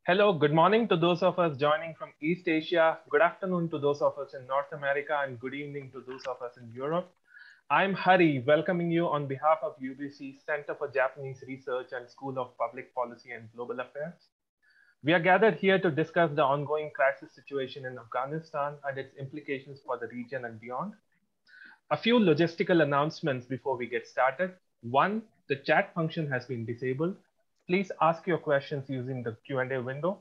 Hello, good morning to those of us joining from East Asia, good afternoon to those of us in North America, and good evening to those of us in Europe. I'm Hari, welcoming you on behalf of UBC's Center for Japanese Research and School of Public Policy and Global Affairs. We are gathered here to discuss the ongoing crisis situation in Afghanistan and its implications for the region and beyond. A few logistical announcements before we get started. One, the chat function has been disabled. Please ask your questions using the Q&A window.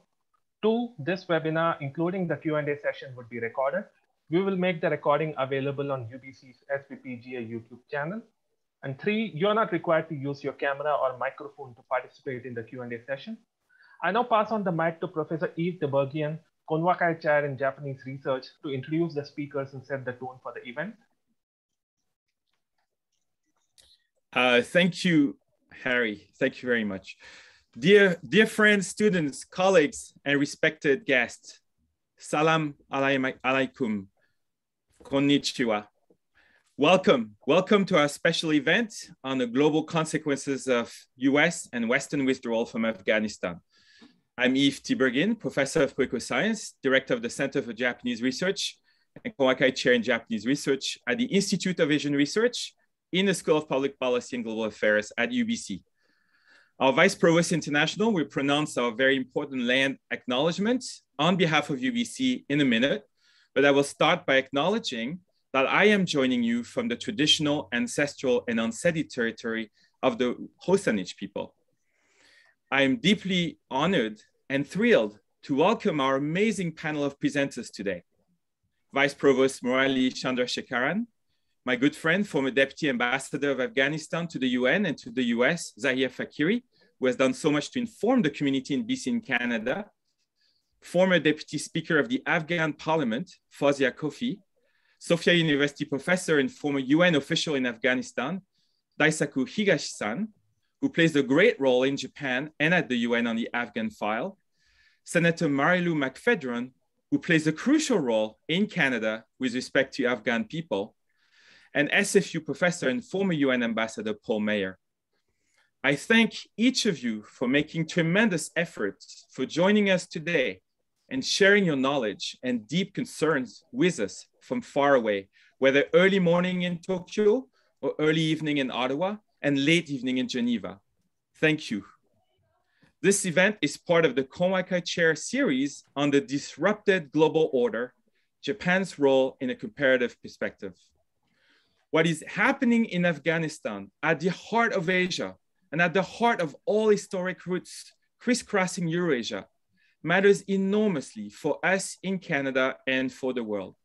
Two, this webinar, including the Q&A session, would be recorded. We will make the recording available on UBC's MPPGA YouTube channel. And three, you're not required to use your camera or microphone to participate in the Q&A session. I now pass on the mic to Professor Yves Tiberghien, Konwakai Chair in Japanese Research, to introduce the speakers and set the tone for the event. Thank you, Harry. Thank you very much. Dear friends, students, colleagues, and respected guests, salam alaikum, konnichiwa. Welcome to our special event on the global consequences of US and Western withdrawal from Afghanistan. I'm Yves Tiberghien, Professor of Political Science, Director of the Center for Japanese Research, and Konwakai Chair in Japanese Research at the Institute of Asian Research in the School of Public Policy and Global Affairs at UBC. Our Vice Provost International will pronounce our very important land acknowledgement on behalf of UBC in a minute, but I will start by acknowledging that I am joining you from the traditional, ancestral, and unceded territory of the Hosanich people. I am deeply honored and thrilled to welcome our amazing panel of presenters today. Vice Provost Marilou Chandrasekaran, my good friend, former Deputy Ambassador of Afghanistan to the UN and to the US, Zahir Faqiri, who has done so much to inform the community in BC and Canada. Former Deputy Speaker of the Afghan Parliament, Fawzia Koofi. Sophia University professor and former UN official in Afghanistan, Daisaku Higashi-san, who plays a great role in Japan and at the UN on the Afghan file. Senator Marilou McPhedran, who plays a crucial role in Canada with respect to Afghan people, and SFU professor and former UN ambassador, Paul Meyer. I thank each of you for making tremendous efforts for joining us today and sharing your knowledge and deep concerns with us from far away, whether early morning in Tokyo or early evening in Ottawa and late evening in Geneva. Thank you. This event is part of the Konwakai Chair series on the disrupted global order, Japan's role in a comparative perspective. What is happening in Afghanistan at the heart of Asia and at the heart of all historic roots crisscrossing Eurasia matters enormously for us in Canada and for the world.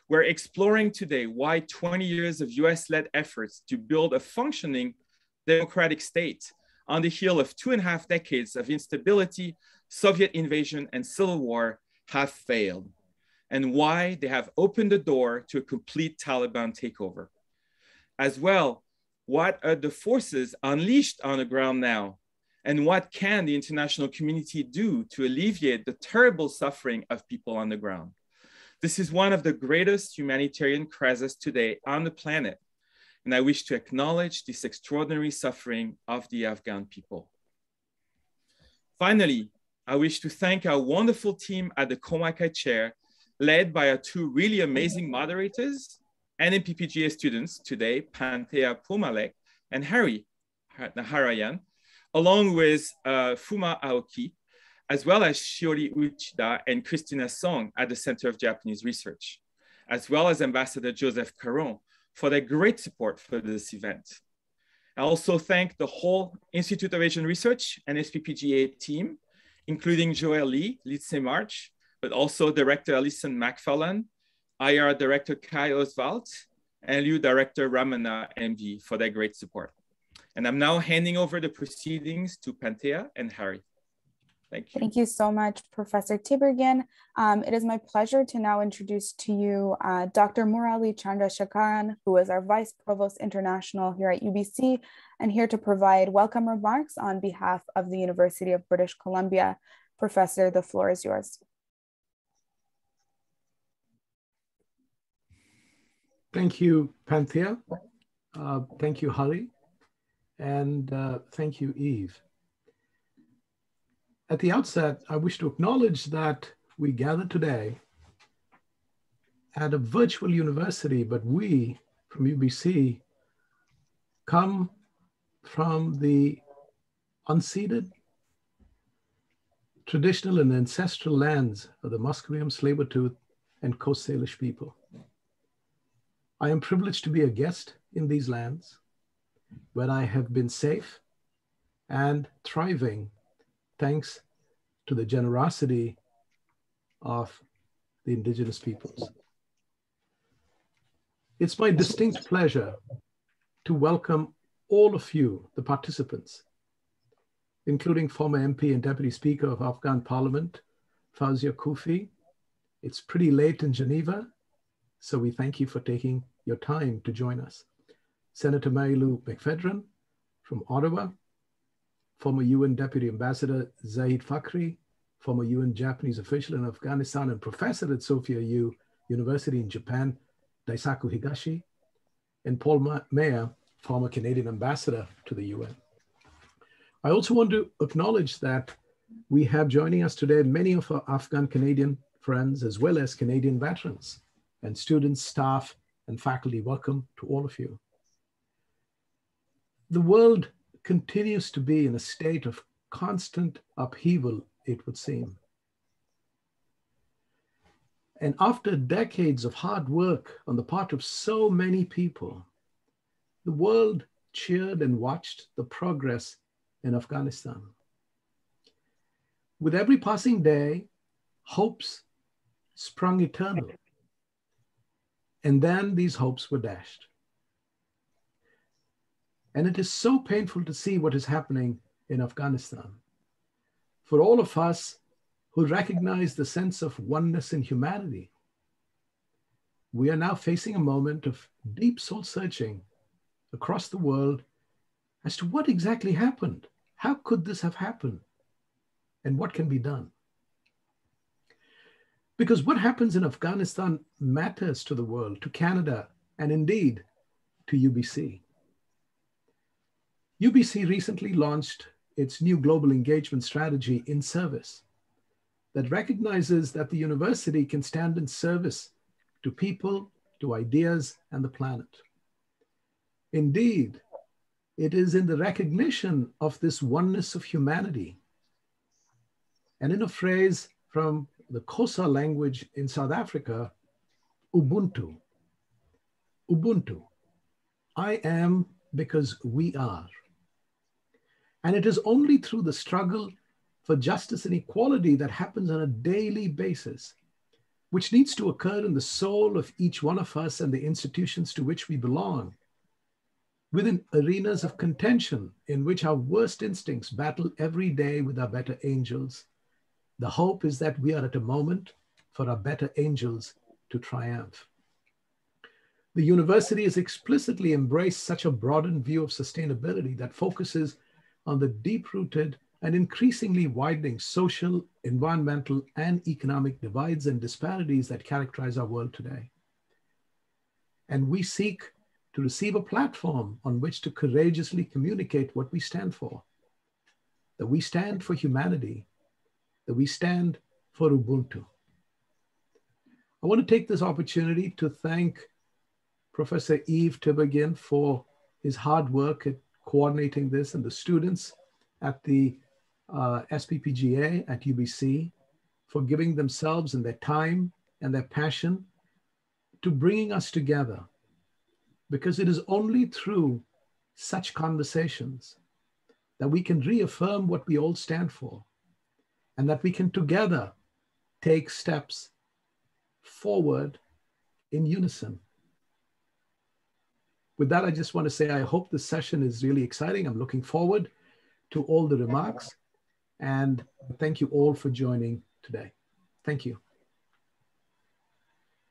We're exploring today why 20 years of US-led efforts to build a functioning democratic state on the heel of 2.5 decades of instability, Soviet invasion, and civil war have failed, and why they have opened the door to a complete Taliban takeover. As well, what are the forces unleashed on the ground now? And what can the international community do to alleviate the terrible suffering of people on the ground? This is one of the greatest humanitarian crises today on the planet. And I wish to acknowledge this extraordinary suffering of the Afghan people. Finally, I wish to thank our wonderful team at the Konwakai Chair, led by our two really amazing moderators and MPPGA students today, Panthea Pourmalek and Narayan, along with Fuma Aoki, as well as Shiori Uchida and Christina Song at the Center of Japanese Research, as well as Ambassador Joseph Caron for their great support for this event. I also thank the whole Institute of Asian Research and SPPGA team, including Joel Lee, Litze March, but also Director Alison McFarlane, IR Director Kai Oswald, and LU Director Ramana MD for their great support. And I'm now handing over the proceedings to Panthea and Harry. Thank you. Thank you so much, Professor Tiberghien. It is my pleasure to now introduce to you Dr. Marilou Chandrasekaran, who is our Vice Provost International here at UBC, and here to provide welcome remarks on behalf of the University of British Columbia. Professor, the floor is yours. Thank you, Panthea. Thank you, Hari. And thank you, Yves. At the outset, I wish to acknowledge that we gather today at a virtual university, but we from UBC come from the unceded, traditional and ancestral lands of the Musqueam, Tsleil-Waututh, and Coast Salish people. I am privileged to be a guest in these lands where I have been safe and thriving thanks to the generosity of the indigenous peoples. It's my distinct pleasure to welcome all of you, the participants, including former MP and Deputy Speaker of Afghan Parliament, Fawzia Koofi. It's pretty late in Geneva, so we thank you for taking your time to join us. Senator Marilou McPhedran from Ottawa, former UN Deputy Ambassador Zahir Faqiri, former UN Japanese official in Afghanistan and professor at Sophia University in Japan, Daisaku Higashi, and Meyer, former Canadian ambassador to the UN. I also want to acknowledge that we have joining us today many of our Afghan Canadian friends, as well as Canadian veterans and students, staff, and faculty. Welcome to all of you. The world continues to be in a state of constant upheaval, it would seem. And after decades of hard work on the part of so many people, the world cheered and watched the progress in Afghanistan. With every passing day, hopes sprung eternal. And then these hopes were dashed. And it is so painful to see what is happening in Afghanistan. For all of us who recognize the sense of oneness in humanity, we are now facing a moment of deep soul searching across the world as to what exactly happened. How could this have happened? And what can be done? Because what happens in Afghanistan matters to the world, to Canada, and indeed to UBC. UBC recently launched its new global engagement strategy, In Service, that recognizes that the university can stand in service to people, to ideas, and the planet. Indeed, it is in the recognition of this oneness of humanity, and in a phrase from the Xhosa language in South Africa, Ubuntu. Ubuntu. I am because we are. And it is only through the struggle for justice and equality that happens on a daily basis, which needs to occur in the soul of each one of us and the institutions to which we belong, within arenas of contention in which our worst instincts battle every day with our better angels. The hope is that we are at a moment for our better angels to triumph. The university has explicitly embraced such a broadened view of sustainability that focuses on the deep-rooted and increasingly widening social, environmental, and economic divides and disparities that characterize our world today. And we seek to receive a platform on which to courageously communicate what we stand for, that we stand for humanity, that we stand for Ubuntu. I want to take this opportunity to thank Professor Yves Tiberghien for his hard work at coordinating this, and the students at the SPPGA at UBC for giving themselves and their time and their passion to bringing us together, because it is only through such conversations that we can reaffirm what we all stand for, and that we can together take steps forward in unison. With that, I just want to say, I hope this session is really exciting. I'm looking forward to all the remarks, and thank you all for joining today. Thank you.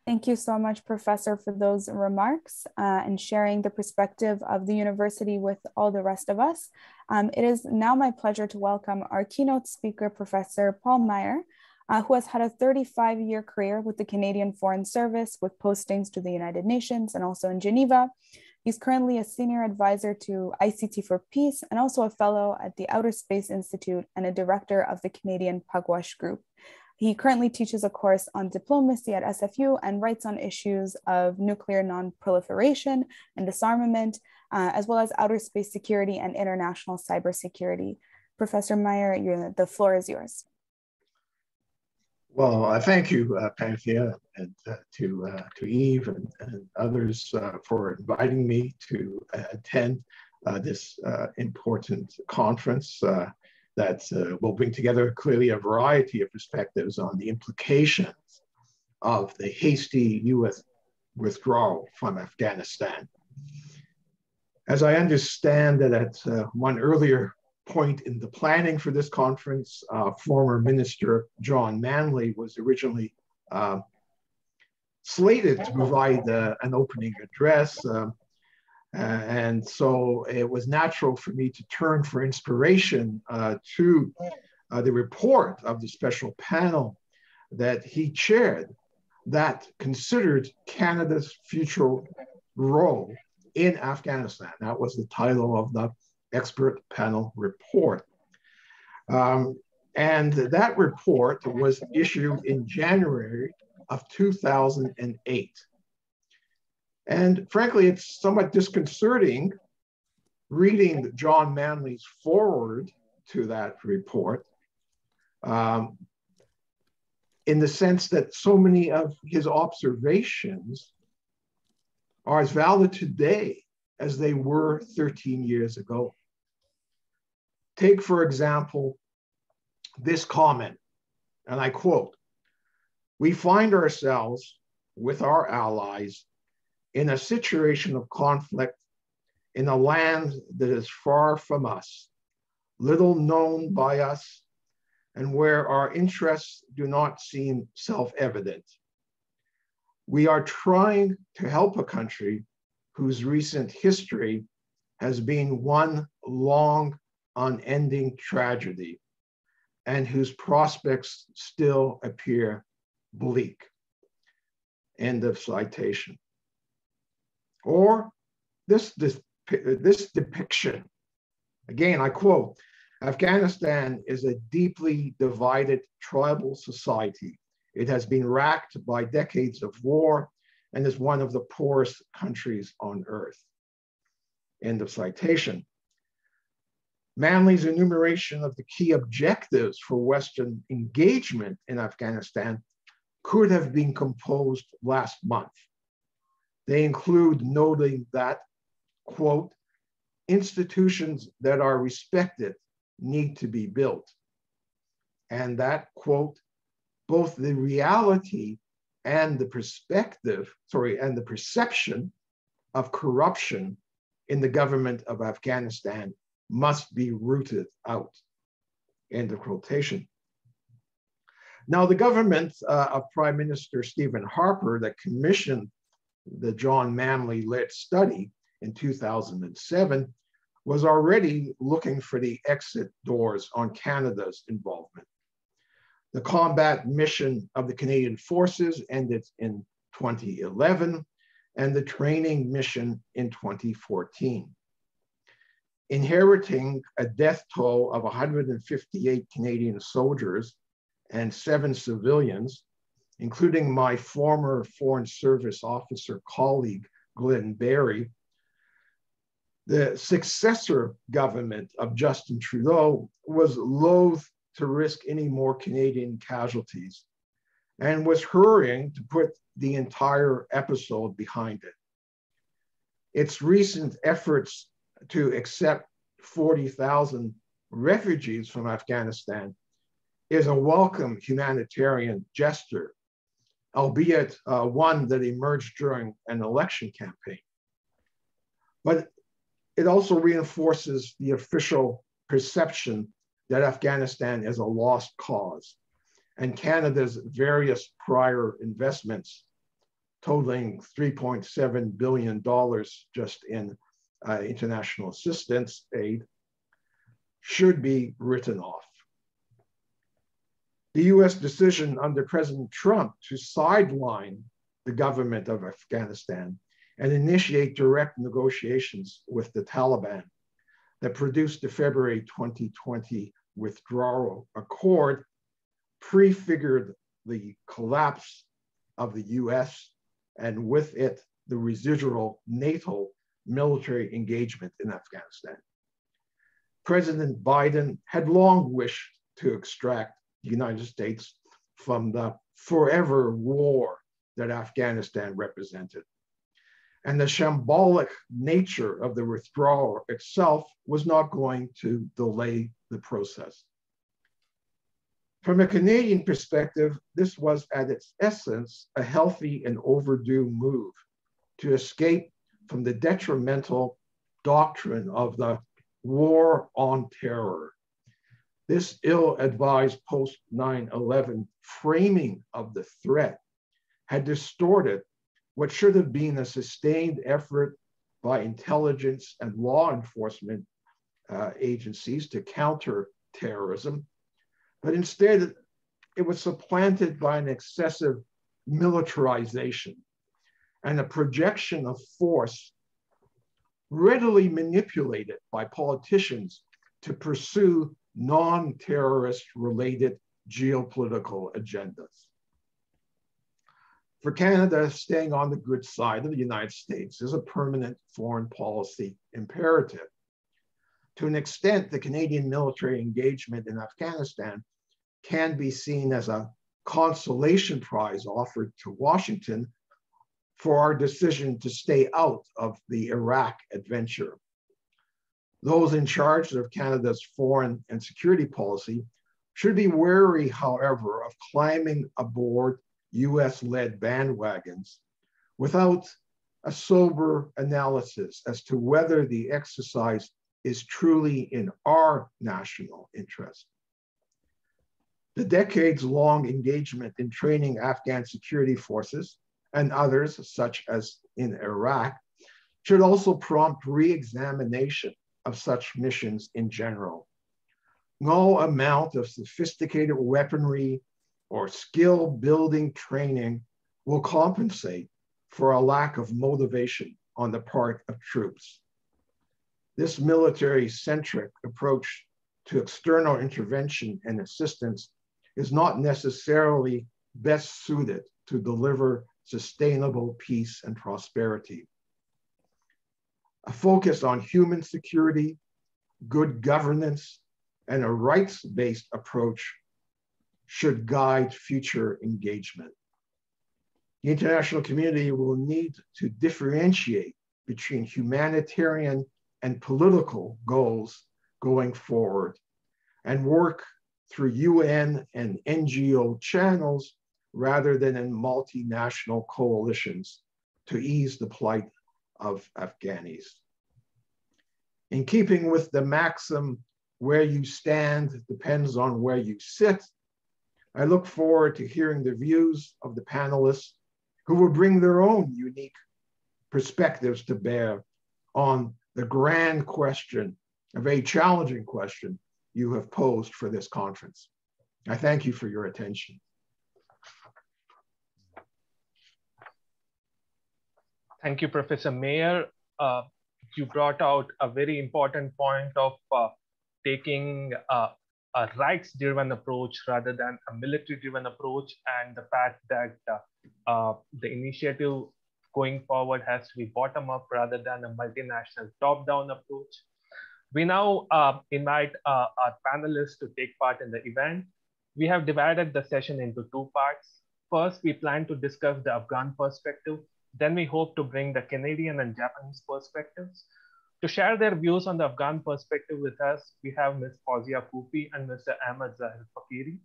Thank you so much, Professor, for those remarks and sharing the perspective of the university with all the rest of us. It is now my pleasure to welcome our keynote speaker, Professor Paul Meyer, who has had a 35-year career with the Canadian Foreign Service with postings to the United Nations and also in Geneva, He's currently a senior advisor to ICT for Peace and also a fellow at the Outer Space Institute and a director of the Canadian Pugwash Group. He currently teaches a course on diplomacy at SFU and writes on issues of nuclear non-proliferation and disarmament, as well as outer space security and international cybersecurity. Professor Meyer, the floor is yours. Well, thank you, Panthea, and to Yves and others for inviting me to attend this important conference that will bring together clearly a variety of perspectives on the implications of the hasty U.S. withdrawal from Afghanistan. As I understand that at one earlier point in the planning for this conference, former Minister John Manley was originally slated to provide an opening address. And so it was natural for me to turn for inspiration to the report of the special panel that he chaired that considered Canada's future role in Afghanistan. That was the title of the expert panel report. And that report was issued in January of 2008. And frankly, it's somewhat disconcerting reading John Manley's foreword to that report, in the sense that so many of his observations are as valid today as they were 13 years ago. Take, for example, this comment, and I quote, "We find ourselves with our allies in a situation of conflict in a land that is far from us, little known by us, and where our interests do not seem self-evident. We are trying to help a country whose recent history has been one long, unending tragedy, and whose prospects still appear bleak." End of citation. Or this depiction, again, I quote, "Afghanistan is a deeply divided tribal society. It has been racked by decades of war and is one of the poorest countries on earth." End of citation. Manley's enumeration of the key objectives for Western engagement in Afghanistan could have been composed last month. They include noting that, quote, "institutions that are respected need to be built," and that, quote, "both the reality and the perception of corruption in the government of Afghanistan must be rooted out," end of quotation. Now, the government of Prime Minister Stephen Harper that commissioned the John Manley-led study in 2007 was already looking for the exit doors on Canada's involvement. The combat mission of the Canadian forces ended in 2011, and the training mission in 2014. Inheriting a death toll of 158 Canadian soldiers and 7 civilians, including my former Foreign Service officer colleague, Glenn Barry, the successor government of Justin Trudeau was loath to risk any more Canadian casualties and was hurrying to put the entire episode behind it. Its recent efforts to accept 40,000 refugees from Afghanistan is a welcome humanitarian gesture, albeit one that emerged during an election campaign. But it also reinforces the official perception that Afghanistan is a lost cause, and Canada's various prior investments totaling $3.7 billion just in international assistance aid should be written off. The US decision under President Trump to sideline the government of Afghanistan and initiate direct negotiations with the Taliban that produced the February 2020 Withdrawal Accord, prefigured the collapse of the US and with it the residual NATO military engagement in Afghanistan. President Biden had long wished to extract the United States from the forever war that Afghanistan represented. And the shambolic nature of the withdrawal itself was not going to delay the process. From a Canadian perspective, this was at its essence a healthy and overdue move to escape from the detrimental doctrine of the war on terror. This ill-advised post-9/11 framing of the threat had distorted what should have been a sustained effort by intelligence and law enforcement agencies to counter terrorism, but instead it was supplanted by an excessive militarization and a projection of force readily manipulated by politicians to pursue non-terrorist related geopolitical agendas. For Canada, staying on the good side of the United States is a permanent foreign policy imperative. To an extent, the Canadian military engagement in Afghanistan can be seen as a consolation prize offered to Washington for our decision to stay out of the Iraq adventure. Those in charge of Canada's foreign and security policy should be wary, however, of climbing aboard US-led bandwagons without a sober analysis as to whether the exercise is truly in our national interest. The decades-long engagement in training Afghan security forces and others, such as in Iraq, should also prompt re-examination of such missions in general. No amount of sophisticated weaponry or skill-building training will compensate for a lack of motivation on the part of troops. This military-centric approach to external intervention and assistance is not necessarily best suited to deliver sustainable peace and prosperity. A focus on human security, good governance, and a rights-based approach should guide future engagement. The international community will need to differentiate between humanitarian and political goals going forward and work through UN and NGO channels rather than in multinational coalitions to ease the plight of Afghanis. In keeping with the maxim, where you stand depends on where you sit, I look forward to hearing the views of the panelists who will bring their own unique perspectives to bear on the grand question, a very challenging question you have posed for this conference. I thank you for your attention. Thank you, Professor Meyer. You brought out a very important point of taking a rights-driven approach rather than a military-driven approach, and the fact that the initiative going forward has to be bottom-up rather than a multinational top-down approach. We now invite our panelists to take part in the event. We have divided the session into two parts. First, we plan to discuss the Afghan perspective. Then we hope to bring the Canadian and Japanese perspectives. To share their views on the Afghan perspective with us, we have Ms. Fawzia Koofi and Mr. Ahmad Zahir Faqiri.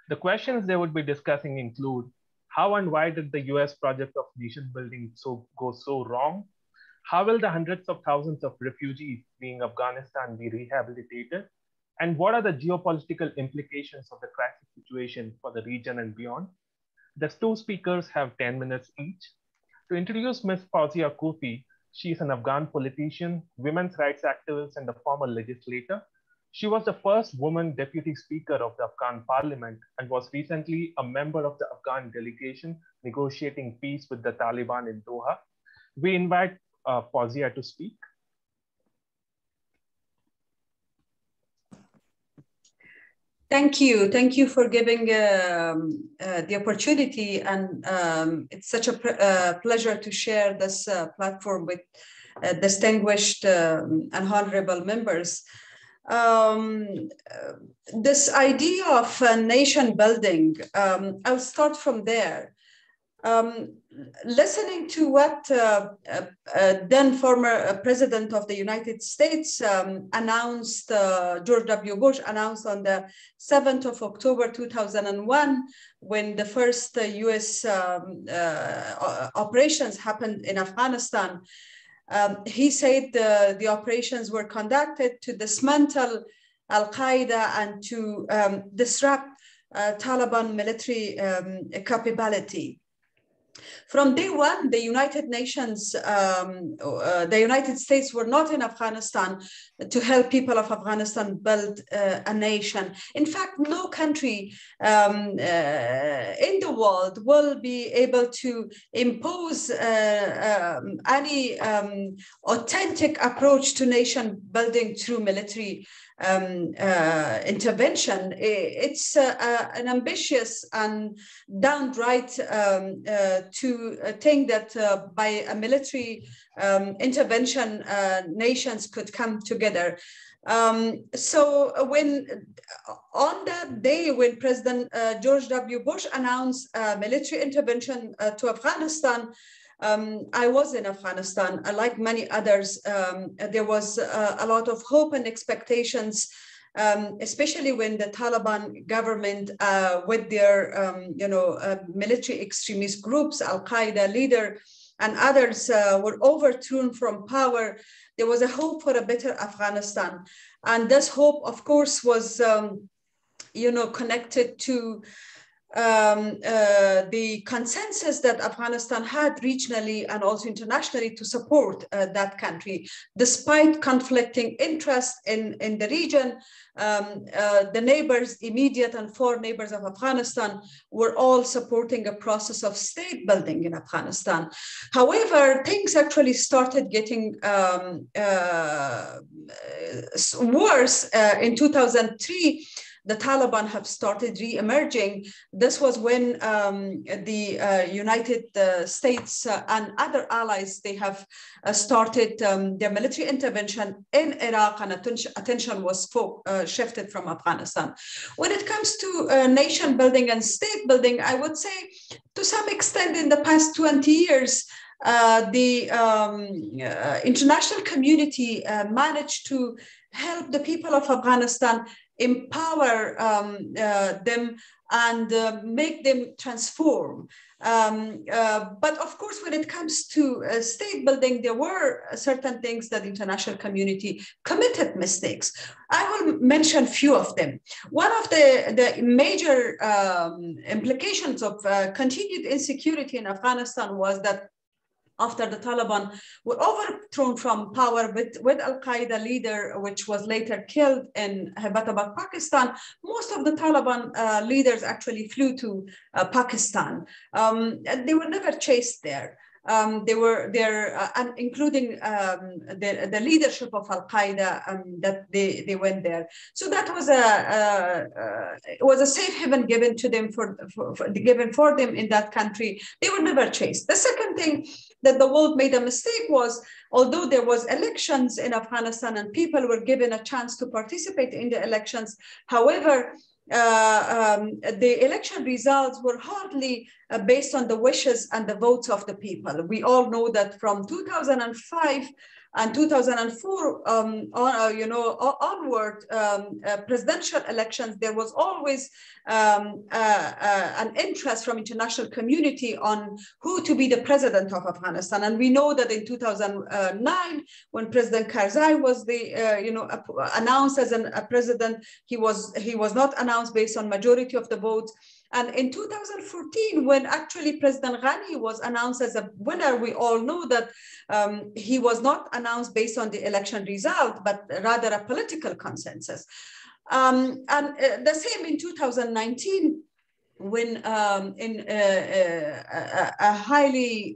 The questions they would be discussing include, how and why did the US project of nation building go so wrong? How will the hundreds of thousands of refugees fleeing Afghanistan be rehabilitated? And what are the geopolitical implications of the crisis situation for the region and beyond? The two speakers have 10 minutes each. To introduce Ms. Fawzia Koofi, she is an Afghan politician, women's rights activist, and a former legislator. She was the first woman deputy speaker of the Afghan parliament and was recently a member of the Afghan delegation negotiating peace with the Taliban in Doha. We invite Fawzia to speak. Thank you. Thank you for giving the opportunity. And it's such a pleasure to share this platform with distinguished and honorable members. This idea of nation building, I'll start from there. Listening to what then former President of the United States announced, George W. Bush announced on the 7th of October 2001, when the first US operations happened in Afghanistan. He said the operations were conducted to dismantle Al-Qaeda and to disrupt Taliban military capability. From day one, the United Nations, the United States were not in Afghanistan to help people of Afghanistan build a nation. In fact, no country in the world will be able to impose any authentic approach to nation building through military intervention. It's an ambitious and downright to think that by a military intervention, nations could come together. So when on that day, when President George W. Bush announced military intervention to Afghanistan, I was in Afghanistan. Like many others, there was a lot of hope and expectations, especially when the Taliban government, with their military extremist groups, Al-Qaeda leader and others were overthrown from power. There was a hope for a better Afghanistan. And this hope, of course, was connected to the consensus that Afghanistan had regionally and also internationally to support that country. Despite conflicting interests in the region, the neighbors, immediate and foreign neighbors of Afghanistan, were all supporting a process of state building in Afghanistan. However, things actually started getting worse in 2003. The Taliban have started re-emerging. This was when the United States and other allies, they have started their military intervention in Iraq, and attention was shifted from Afghanistan. When it comes to nation building and state building, I would say to some extent in the past 20 years, the international community managed to help the people of Afghanistan, empower them and make them transform. But of course, when it comes to state building, there were certain things that the international community committed mistakes. I will mention a few of them. One of the major implications of continued insecurity in Afghanistan was that after the Taliban were overthrown from power with Al-Qaeda leader, which was later killed in Hyderabad, Pakistan, most of the Taliban leaders actually flew to Pakistan. They were never chased there. They were there, and including the leadership of Al-Qaeda, that they went there. So that was a safe haven given to them given for them in that country. They were never chased. The second thing that the world made a mistake was, although there was elections in Afghanistan and people were given a chance to participate in the elections, however, the election results were hardly based on the wishes and the votes of the people. We all know that from 2005 and 2004 onward, presidential elections, there was always an interest from international community on who to be the president of Afghanistan. And we know that in 2009, when President Karzai was announced as a president, he was not announced based on majority of the votes. And in 2014, when actually President Ghani was announced as a winner, we all know that he was not announced based on the election result, but rather a political consensus. And the same in 2019, when in a highly,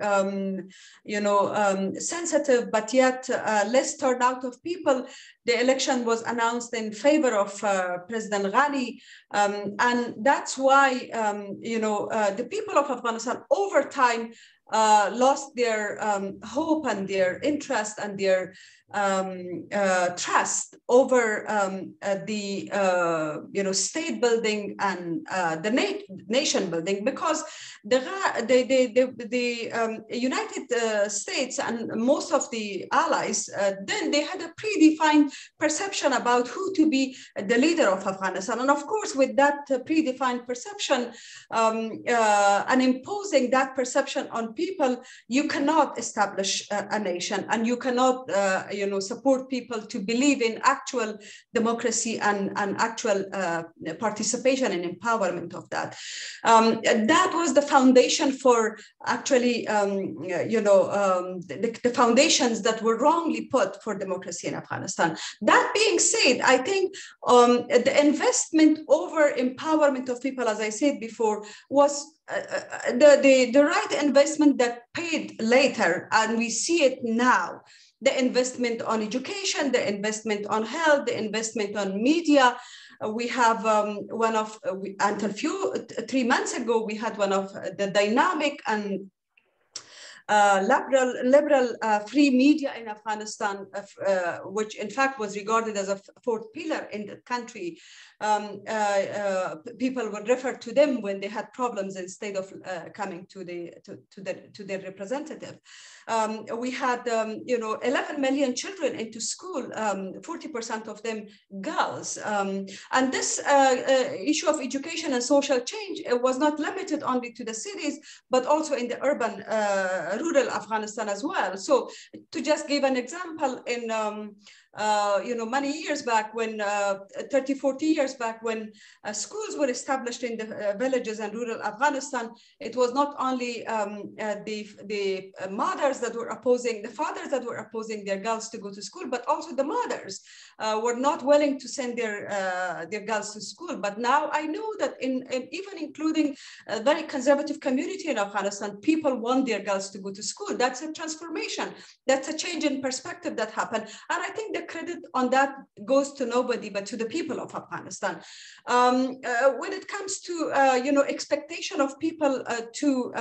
sensitive but yet less turnout of people, the election was announced in favor of President Ghani, and that's why the people of Afghanistan over time lost their hope and their interest and their trust over the state building and the nation building, because the United States and most of the allies then they had a predefined perception about who to be the leader of Afghanistan, and of course with that predefined perception and imposing that perception on people, you cannot establish a nation, and you cannot support people to believe in actual democracy and actual participation and empowerment of that. That was the foundation for actually, the foundations that were wrongly put for democracy in Afghanistan. That being said, I think the investment over empowerment of people, as I said before, was the right investment that paid later, and we see it now. The investment on education, the investment on health, the investment on media. We have until 3 months ago, we had one of the dynamic and liberal free media in Afghanistan, which in fact was regarded as a fourth pillar in the country. People would refer to them when they had problems instead of coming to their representative. We had 11 million children into school, 40% of them girls, and this issue of education and social change was not limited only to the cities, but also in the urban rural Afghanistan as well. So to just give an example, in many years back, when 30, 40 years back, when schools were established in the villages and rural Afghanistan, it was not only the mothers that were opposing, the fathers that were opposing their girls to go to school, but also the mothers were not willing to send their girls to school. But now I know that even including a very conservative community in Afghanistan, people want their girls to go to school. That's a transformation. That's a change in perspective that happened. And I think the credit on that goes to nobody but to the people of Afghanistan. When it comes to expectation of people to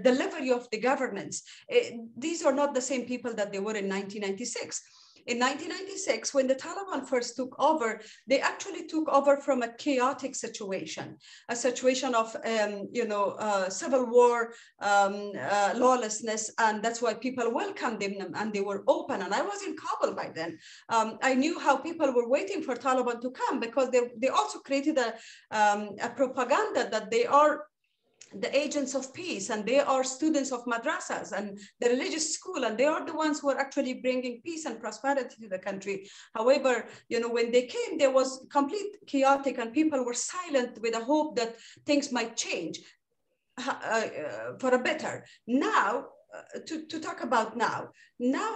delivery of the governments, these are not the same people that they were in 1996. In 1996, when the Taliban first took over, they actually took over from a chaotic situation, a situation of civil war, lawlessness, and that's why people welcomed them and they were open. And I was in Kabul by then. I knew how people were waiting for Taliban to come, because they also created a propaganda that they are the agents of peace, and they are students of madrasas and the religious school, and they are the ones who are actually bringing peace and prosperity to the country. However, when they came, there was complete chaotic, and people were silent with a hope that things might change for a better. Now, to talk about now,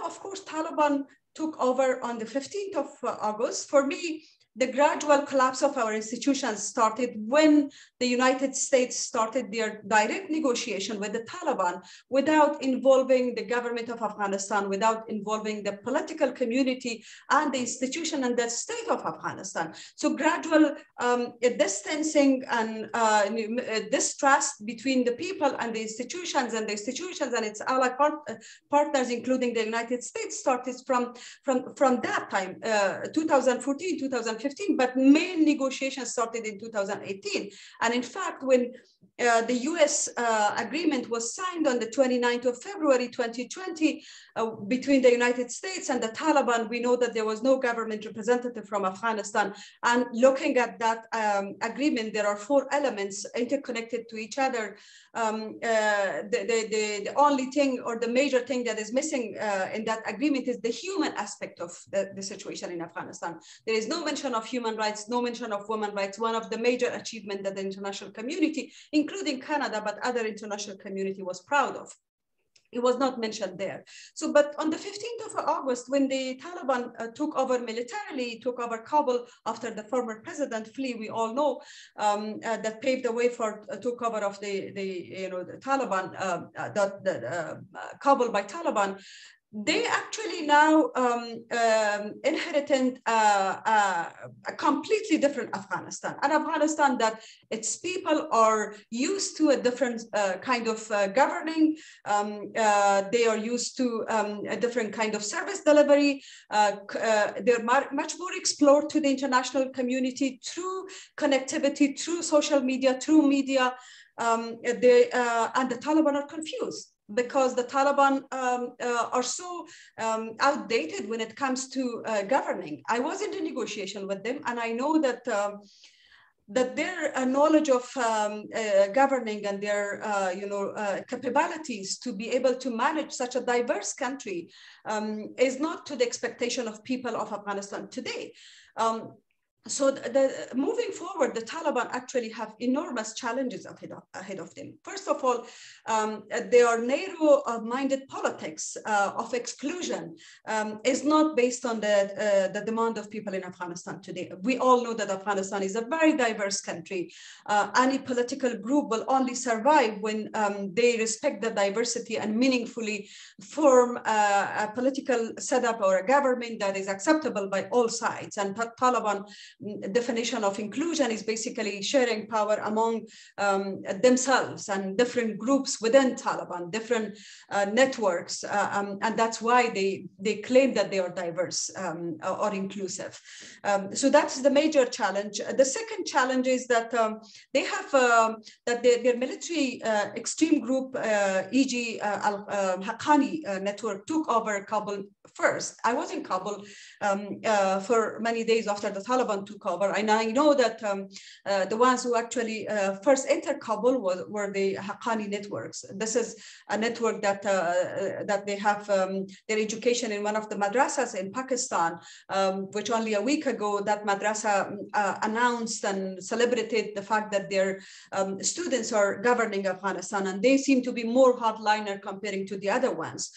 of course, Taliban took over on the 15th of August. For me, the gradual collapse of our institutions started when the United States started their direct negotiation with the Taliban without involving the government of Afghanistan, without involving the political community and the institution and the state of Afghanistan. So gradual distancing and distrust between the people and the institutions and its ally partners, including the United States, started from that time, 2014, 2015. But main negotiations started in 2018. And in fact, when the US agreement was signed on the 29th of February 2020 between the United States and the Taliban, we know that there was no government representative from Afghanistan. And looking at that agreement, there are 4 elements interconnected to each other. The only thing, or the major thing that is missing in that agreement is the human aspect of the situation in Afghanistan. There is no mention of human rights, no mention of women's rights, one of the major achievements that the international community, including Canada, but other international community, was proud of. It was not mentioned there. So, but on the 15th of August, when the Taliban took over militarily, took over Kabul after the former president flee, we all know that paved the way for took over of the Taliban, Kabul by Taliban. They actually now inherited a completely different Afghanistan, an Afghanistan that its people are used to a different kind of governing. They are used to a different kind of service delivery. They're much more explored to the international community through connectivity, through social media, through media. And the Taliban are confused, because the Taliban are so outdated when it comes to governing. I was in the negotiation with them, and I know that that their knowledge of governing and their capabilities to be able to manage such a diverse country is not to the expectation of people of Afghanistan today. So moving forward, the Taliban actually have enormous challenges ahead of them. First of all, their narrow-minded politics of exclusion is not based on the demand of people in Afghanistan today. We all know that Afghanistan is a very diverse country. Any political group will only survive when they respect the diversity and meaningfully form a political setup or a government that is acceptable by all sides. And Taliban definition of inclusion is basically sharing power among themselves and different groups within Taliban, different networks, and that's why they claim that they are diverse or inclusive. So that's the major challenge. The second challenge is that they have that their military extreme group, e.g. Haqqani network, took over Kabul first. I was in Kabul for many days after the Taliban took over, and I know that the ones who actually first entered Kabul were the Haqqani networks. This is a network that that they have their education in one of the madrasas in Pakistan, which only a week ago that madrasa announced and celebrated the fact that their students are governing Afghanistan, and they seem to be more hardliner comparing to the other ones.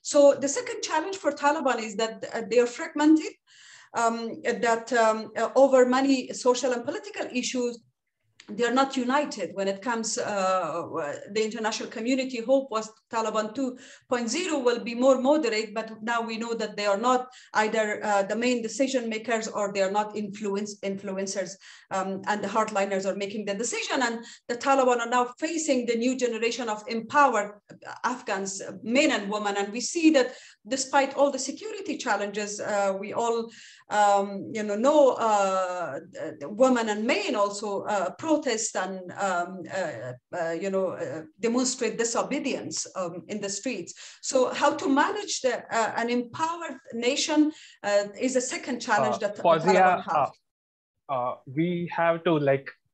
So the second challenge for Taliban is that they are fragmented, over many social and political issues, they are not united when it comes, the international community hope was Taliban 2.0 will be more moderate, but now we know that they are not either the main decision makers or they are not influencers, and the hardliners are making the decision. And the Taliban are now facing the new generation of empowered Afghans, men and women. And we see that despite all the security challenges, we all women and men also protest and demonstrate disobedience in the streets. So how to manage an empowered nation is a second challenge that Fawzia, Taliban have. We have to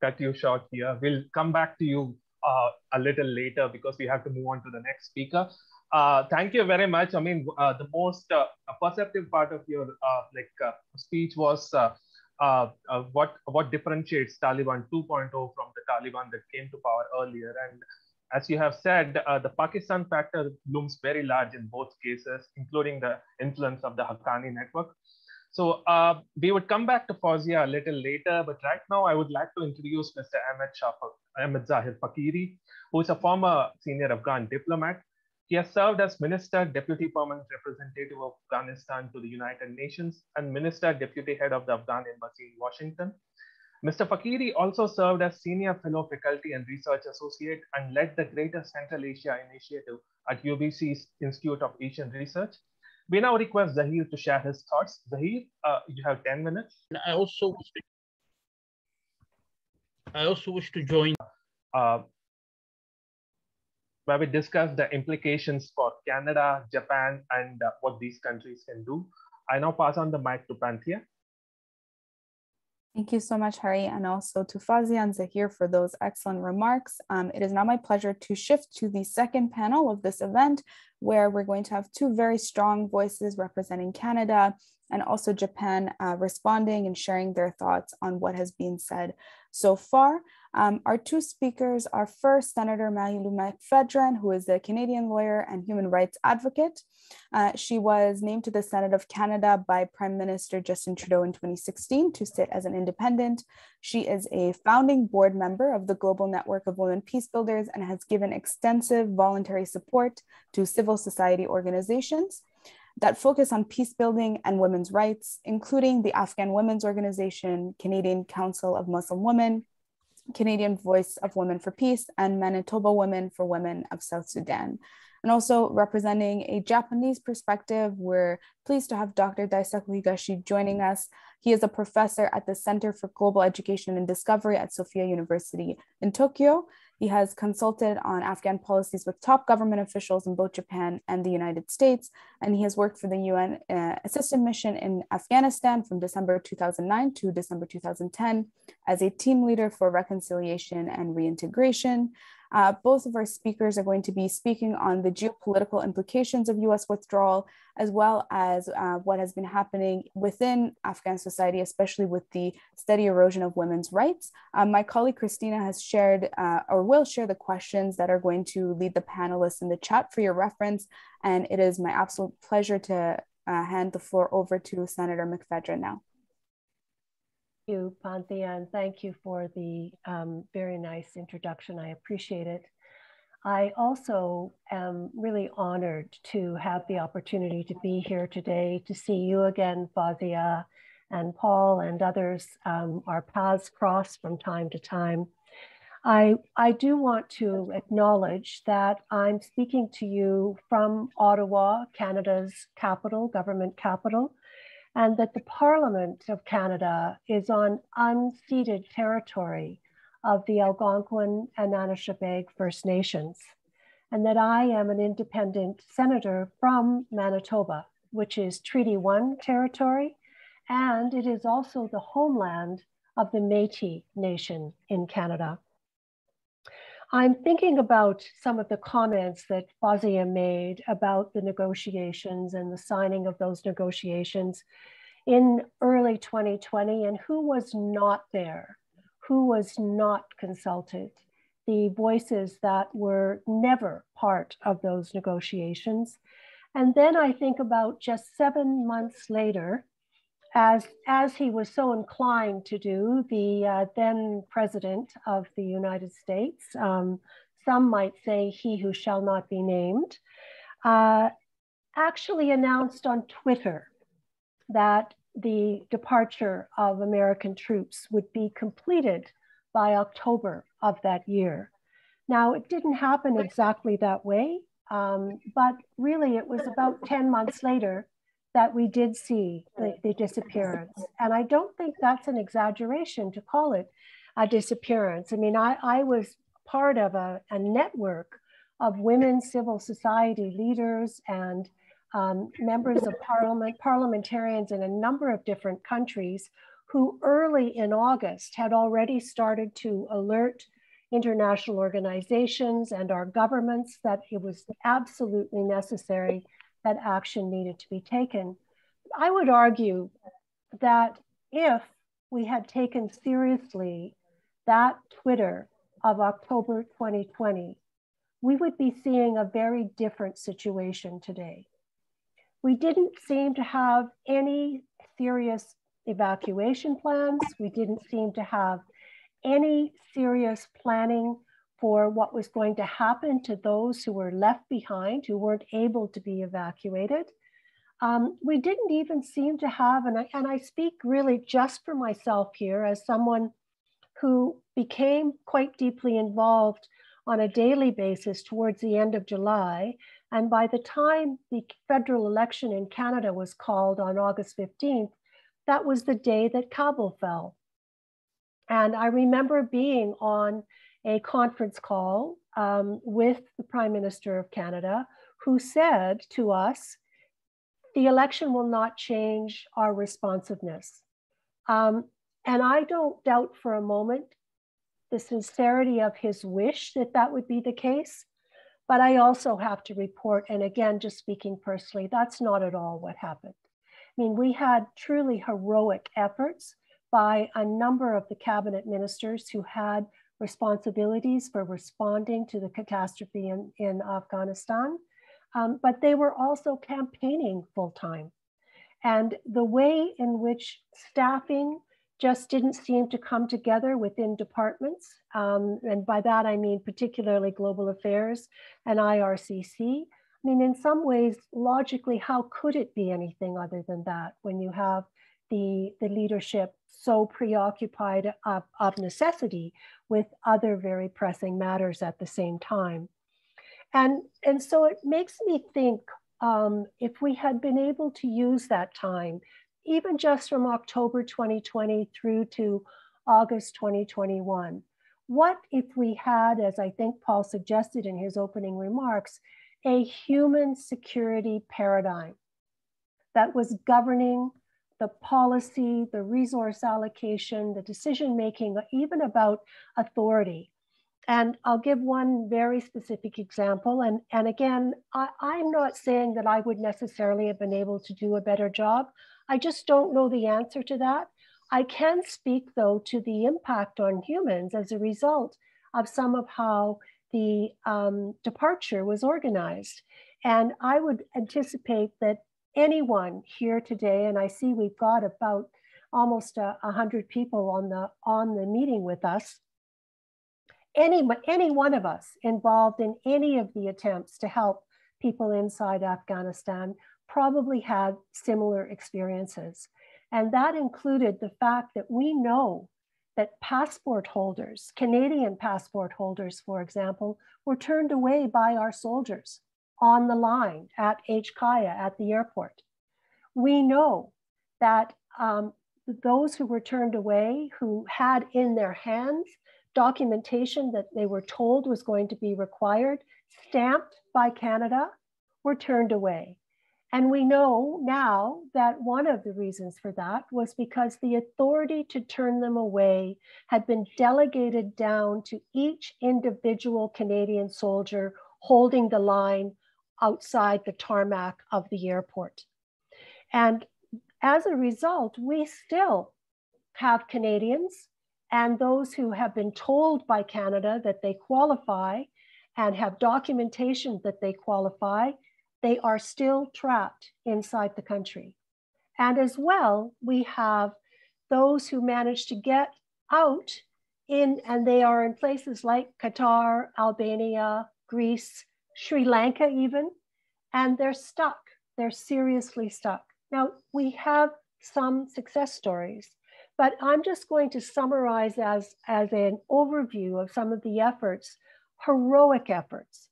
cut you short here. We'll come back to you a little later because we have to move on to the next speaker. Thank you very much. I mean, the most perceptive part of your speech was what differentiates Taliban 2.0 from the Taliban that came to power earlier. And as you have said, the Pakistan factor looms very large in both cases, including the influence of the Haqqani network. So we would come back to Fawzia a little later, but right now I would like to introduce Mr. Ahmad Zahir Faqiri, who is a former senior Afghan diplomat. He has served as Minister, Deputy Permanent Representative of Afghanistan to the United Nations and Minister, Deputy Head of the Afghan Embassy in Washington. Mr. Faqiri also served as Senior Fellow Faculty and Research Associate and led the Greater Central Asia Initiative at UBC's Institute of Asian Research. We now request Zahir to share his thoughts. Zahir, you have 10 minutes. I also wish to join. Where we discuss the implications for Canada, Japan, and what these countries can do. I now pass on the mic to Panthea. Thank you so much, Hari, and also to Fawzia and Zahir for those excellent remarks. It is now my pleasure to shift to the second panel of this event, where we're going to have two very strong voices representing Canada and also Japan responding and sharing their thoughts on what has been said so far. Our two speakers are first Senator Marilou McPhedran, who is a Canadian lawyer and human rights advocate. She was named to the Senate of Canada by Prime Minister Justin Trudeau in 2016 to sit as an independent. She is a founding board member of the Global Network of Women Peace Builders and has given extensive voluntary support to civil society organizations that focus on peace building and women's rights, including the Afghan Women's Organization, Canadian Council of Muslim Women, Canadian Voice of Women for Peace, and Manitoba Women for Women of South Sudan. And also representing a Japanese perspective, we're pleased to have Dr. Daisaku Higashi joining us. He is a professor at the Center for Global Education and Discovery at Sophia University in Tokyo. He has consulted on Afghan policies with top government officials in both Japan and the United States, and he has worked for the UN Assistant Mission in Afghanistan from December 2009 to December 2010 as a team leader for reconciliation and reintegration. Both of our speakers are going to be speaking on the geopolitical implications of US withdrawal, as well as what has been happening within Afghan society, especially with the steady erosion of women's rights. My colleague Christina has shared or will share the questions that are going to lead the panelists in the chat for your reference. And it is my absolute pleasure to hand the floor over to Senator McPhedran now. Thank you, Panthea, and thank you for the very nice introduction. I appreciate it. I also am really honored to have the opportunity to be here today, to see you again, Fawzia, and Paul and others. Our paths cross from time to time. I do want to acknowledge that I'm speaking to you from Ottawa, Canada's capital, government capital, and that the Parliament of Canada is on unceded territory of the Algonquin and Anishinaabe First Nations, and that I am an independent senator from Manitoba, which is Treaty 1 territory, and it is also the homeland of the Métis Nation in Canada. I'm thinking about some of the comments that Fawzia made about the negotiations and the signing of those negotiations in early 2020, and who was not there, who was not consulted, the voices that were never part of those negotiations. And then I think about just 7 months later, as he was so inclined to do, the then president of the United States, some might say he who shall not be named, actually announced on Twitter that the departure of American troops would be completed by October of that year. Now, it didn't happen exactly that way, but really it was about 10 months later that we did see the disappearance. And I don't think that's an exaggeration to call it a disappearance. I mean, I was part of a network of women civil society leaders and members of parliament, parliamentarians in a number of different countries who early in August had already started to alert international organizations and our governments that it was absolutely necessary that action needed to be taken. I would argue that if we had taken seriously that Twitter of October 2020, we would be seeing a very different situation today. We didn't seem to have any serious evacuation plans. We didn't seem to have any serious planning for what was going to happen to those who were left behind, who weren't able to be evacuated. We didn't even seem to have, and I speak really just for myself here as someone who became quite deeply involved on a daily basis towards the end of July. And by the time the federal election in Canada was called on August 15th, that was the day that Kabul fell. And I remember being on a conference call with the Prime Minister of Canada, who said to us, the election will not change our responsiveness. And I don't doubt for a moment the sincerity of his wish that that would be the case. But I also have to report, and again, just speaking personally, that's not at all what happened. I mean, we had truly heroic efforts by a number of the cabinet ministers who had responsibilities for responding to the catastrophe in Afghanistan, but they were also campaigning full-time. And the way in which staffing just didn't seem to come together within departments, and by that I mean particularly Global Affairs and IRCC. I mean, in some ways, logically, how could it be anything other than that when you have the leadership so preoccupied of necessity with other very pressing matters at the same time? And so it makes me think, if we had been able to use that time, even just from October 2020 through to August 2021, what if we had, as I think Paul suggested in his opening remarks, a human security paradigm that was governing the policy, the resource allocation, the decision-making, even about authority? And I'll give one very specific example. And again, I'm not saying that I would necessarily have been able to do a better job. I just don't know the answer to that. I can speak, though, to the impact on humans as a result of some of how the departure was organized. And I would anticipate that anyone here today, and I see we've got about almost 100 people on the meeting with us, any one of us involved in any of the attempts to help people inside Afghanistan probably had similar experiences. And that included the fact that we know that passport holders, Canadian passport holders, for example, were turned away by our soldiers on the line at HKIA at the airport. We know that those who were turned away, who had in their hands documentation that they were told was going to be required, stamped by Canada, were turned away. And we know now that one of the reasons for that was because the authority to turn them away had been delegated down to each individual Canadian soldier holding the line outside the tarmac of the airport. And as a result, we still have Canadians and those who have been told by Canada that they qualify and have documentation that they qualify, they are still trapped inside the country. And as well, we have those who manage to get out and they are in places like Qatar, Albania, Greece, Sri Lanka even, and they're stuck. They're seriously stuck. Now, we have some success stories, but I'm just going to summarize as an overview of some of the efforts, heroic efforts,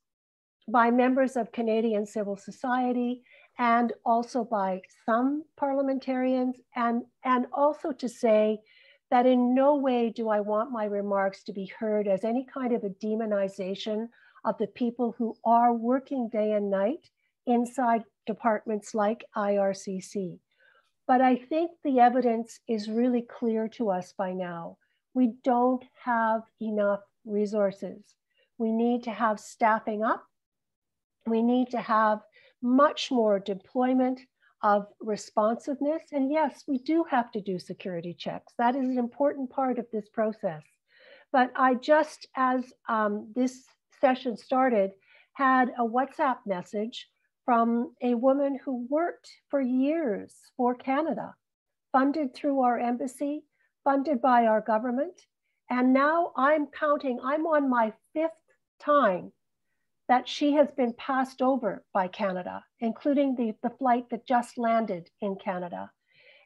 by members of Canadian civil society and also by some parliamentarians, and also to say that in no way do I want my remarks to be heard as any kind of a demonization of the people who are working day and night inside departments like IRCC. But I think the evidence is really clear to us by now. We don't have enough resources. We need to have staffing up. We need to have much more deployment of responsiveness. And yes, we do have to do security checks. That is an important part of this process. But I just, as this session started, had a WhatsApp message from a woman who worked for years for Canada, funded through our embassy, funded by our government. And now I'm counting, I'm on my 5th time that she has been passed over by Canada, including the flight that just landed in Canada.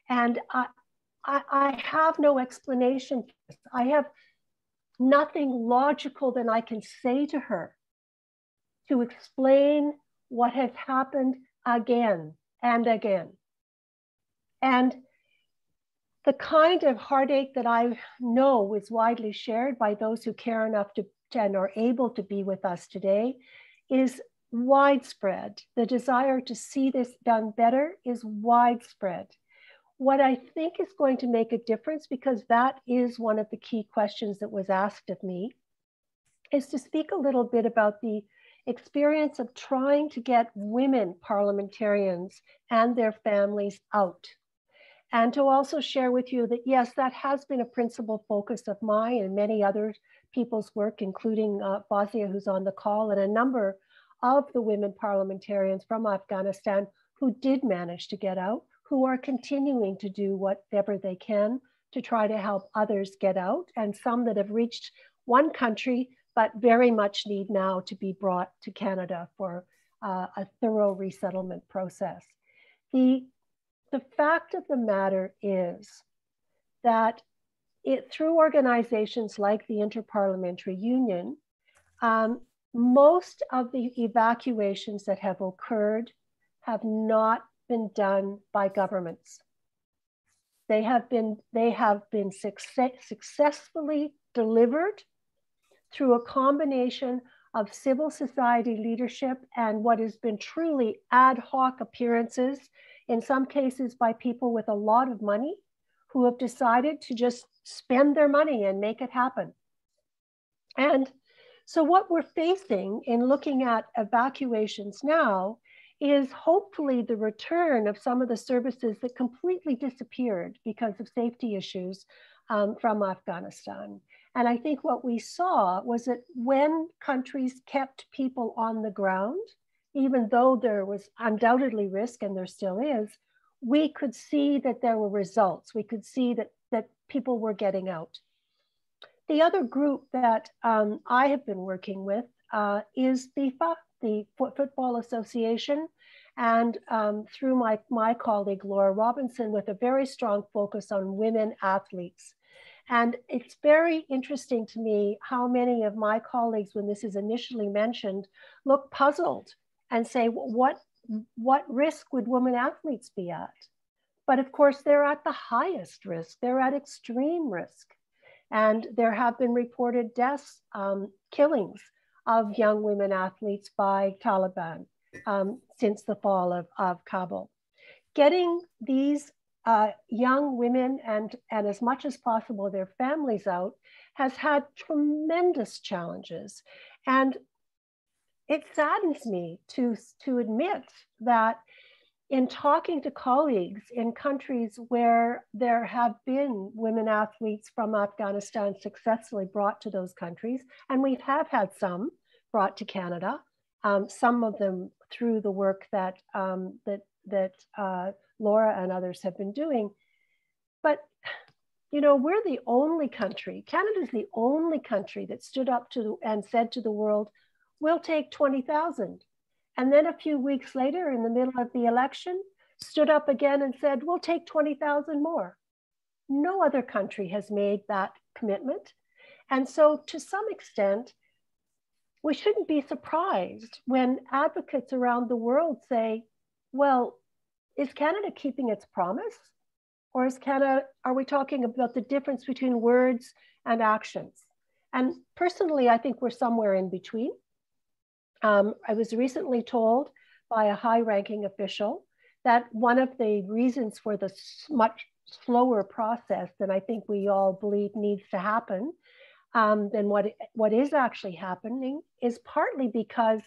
And I have no explanation for this. I have nothing logical that I can say to her to explain what has happened again and again. And the kind of heartache that I know is widely shared by those who care enough to and are able to be with us today is widespread. The desire to see this done better is widespread. What I think is going to make a difference, because that is one of the key questions that was asked of me, is to speak a little bit about the experience of trying to get women parliamentarians and their families out. and to also share with you that, yes, that has been a principal focus of mine and many other people's work, including Fawzia, who's on the call, and a number of the women parliamentarians from Afghanistan who did manage to get out, who are continuing to do whatever they can to try to help others get out, and some that have reached one country, but very much need now to be brought to Canada for a thorough resettlement process. The fact of the matter is that through organizations like the Interparliamentary Union, most of the evacuations that have occurred have not been done by governments. They have been successfully delivered through a combination of civil society leadership and what has been truly ad hoc appearances, in some cases by people with a lot of money who have decided to just spend their money and make it happen. And so what we're facing in looking at evacuations now is hopefully the return of some of the services that completely disappeared because of safety issues from Afghanistan. And I think what we saw was that when countries kept people on the ground, even though there was undoubtedly risk, and there still is, we could see that there were results. We could see that people were getting out. The other group that I have been working with is FIFA, the Football Association, and through my colleague, Laura Robinson, with a very strong focus on women athletes. And it's very interesting to me how many of my colleagues, when this is initially mentioned, look puzzled and say, what risk would women athletes be at? But of course, they're at the highest risk. They're at extreme risk. And there have been reported deaths, killings of young women athletes by Taliban since the fall of Kabul. Getting these young women and as much as possible their families out has had tremendous challenges. And it saddens me to admit that in talking to colleagues in countries where there have been women athletes from Afghanistan successfully brought to those countries, and we have had some brought to Canada, some of them through the work that Laura and others have been doing. But, you know, we're the only country, Canada's the only country that stood up to and said to the world, we'll take 20,000. And then a few weeks later, in the middle of the election, stood up again and said, we'll take 20,000 more. No other country has made that commitment. And so to some extent, we shouldn't be surprised when advocates around the world say, well, is Canada keeping its promise? Or are we talking about the difference between words and actions? And personally, I think we're somewhere in between. I was recently told by a high-ranking official that one of the reasons for the much slower process than I think we all believe needs to happen than what is actually happening is partly because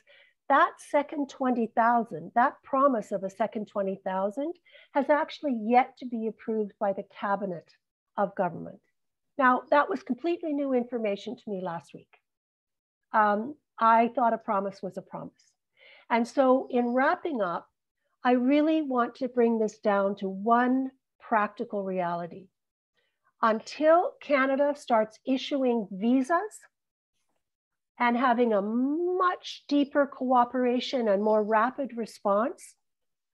that second 20,000, that promise of a second 20,000 has actually yet to be approved by the cabinet of government. Now, that was completely new information to me last week. I thought a promise was a promise. And so in wrapping up, I really want to bring this down to one practical reality. Until Canada starts issuing visas and having a much deeper cooperation and more rapid response,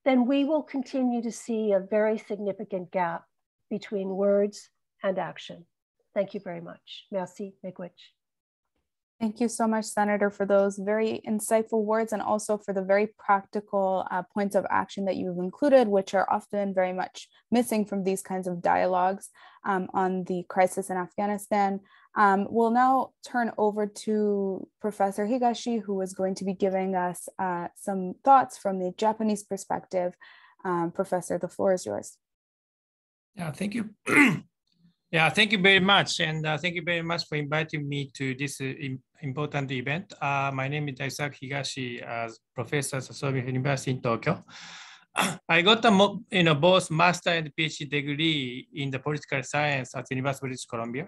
then we will continue to see a very significant gap between words and action. Thank you very much. Merci, miigwech. Thank you so much, Senator, for those very insightful words and also for the very practical points of action that you've included, which are often very much missing from these kinds of dialogues on the crisis in Afghanistan. We'll now turn over to Professor Higashi, who is going to be giving us some thoughts from the Japanese perspective. Professor, the floor is yours. Yeah, thank you. Yeah, thank you very much. And thank you very much for inviting me to this important event. My name is Daisaku Higashi, professor at Sophia University in Tokyo. I got a both master and PhD degree in the political science at the University of British Columbia.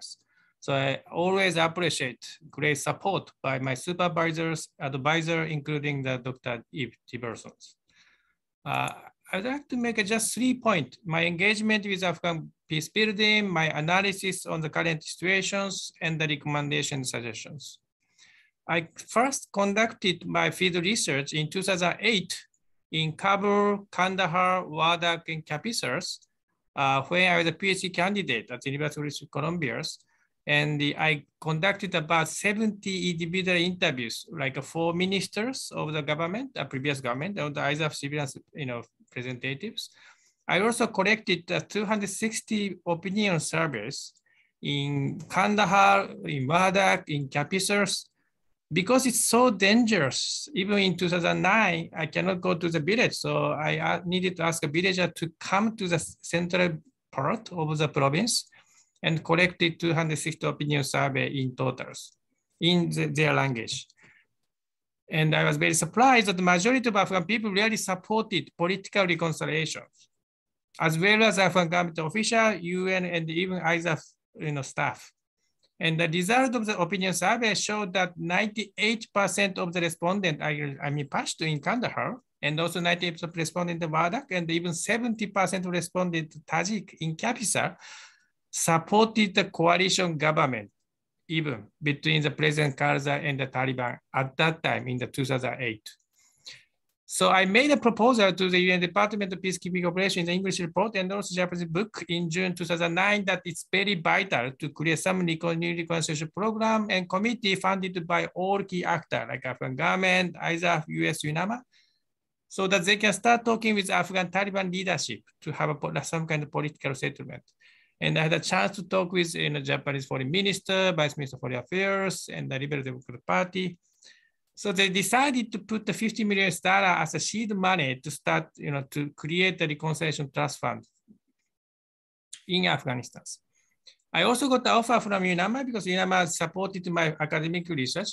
So I always appreciate great support by my supervisors, advisor, including the Dr. Yves Tiberghien. I'd like to make just 3 points. My engagement with Afghan peace building, my analysis on the current situations, and the recommendation suggestions. I first conducted my field research in 2008 in Kabul, Kandahar, Wardak, and Capisars, when I was a PhD candidate at the University of British Columbia. And I conducted about 70 individual interviews, like 4 ministers of the government, previous government, or the either civilian, representatives. I also collected 260 opinion surveys in Kandahar, in Wardak, in Capisars. Because it's so dangerous, even in 2009, I cannot go to the village. So I needed to ask a villager to come to the central part of the province and collected 260 opinion survey in totals in their language. And I was very surprised that the majority of Afghan people really supported political reconciliation, as well as Afghan government official, UN, and even ISAF staff. And the result of the opinion survey showed that 98% of the respondents, passed in Kandahar, and also 98% of respondents in Wardak, and even 70% of respondents Tajik in Capisa supported the coalition government, even between the President Karzai and the Taliban at that time in the 2008. So I made a proposal to the UN Department of Peacekeeping Operations in the English report and also Japanese book in June 2009 that it's very vital to create some new reconciliation program and committee funded by all key actors like Afghan government, ISAF, US, UNAMA, so that they can start talking with Afghan Taliban leadership to have some kind of political settlement. And I had a chance to talk with Japanese Foreign Minister, Vice Minister of Foreign Affairs, and the Liberal Democratic Party. So they decided to put the $50 million as a seed money to start, to create the reconciliation trust fund in Afghanistan. I also got the offer from UNAMA because UNAMA supported my academic research.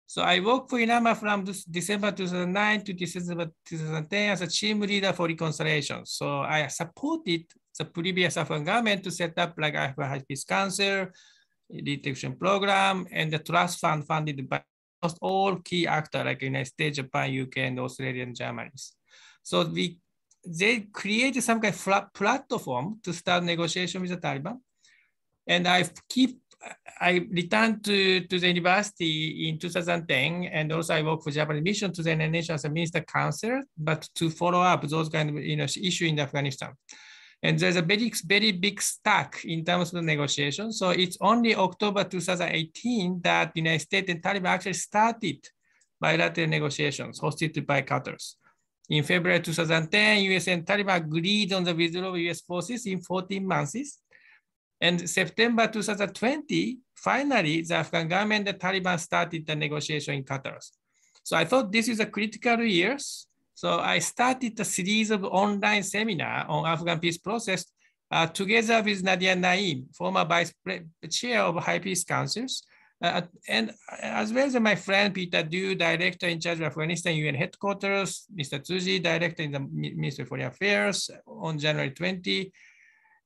So I worked for UNAMA from December 2009 to December 2010 as a team leader for reconciliation. So I supported the previous Afghan government to set up like Afghan High Peace Council, detection program, and the trust fund funded by all key actors like United States, Japan, UK, and Australia and Germany. So they created some kind of platform to start negotiation with the Taliban. And I returned to the university in 2010, and also I worked for Japanese mission to the United Nations as a minister counselor, but to follow up those kind of issue in Afghanistan. And there's a very big stack in terms of the negotiation. So it's only October 2018 that the United States and Taliban actually started bilateral negotiations hosted by Qatar. In February 2010, US and Taliban agreed on the withdrawal of US forces in 14 months. And September 2020, finally, the Afghan government and the Taliban started the negotiation in Qatar. So I thought this is a critical years. So I started a series of online seminar on Afghan peace process together with Narayan, former vice chair of High Peace Councils, and as well as my friend Peter Du, director in charge of Afghanistan UN headquarters, Mr. Tsuji, director in the Ministry of Foreign Affairs on January 20.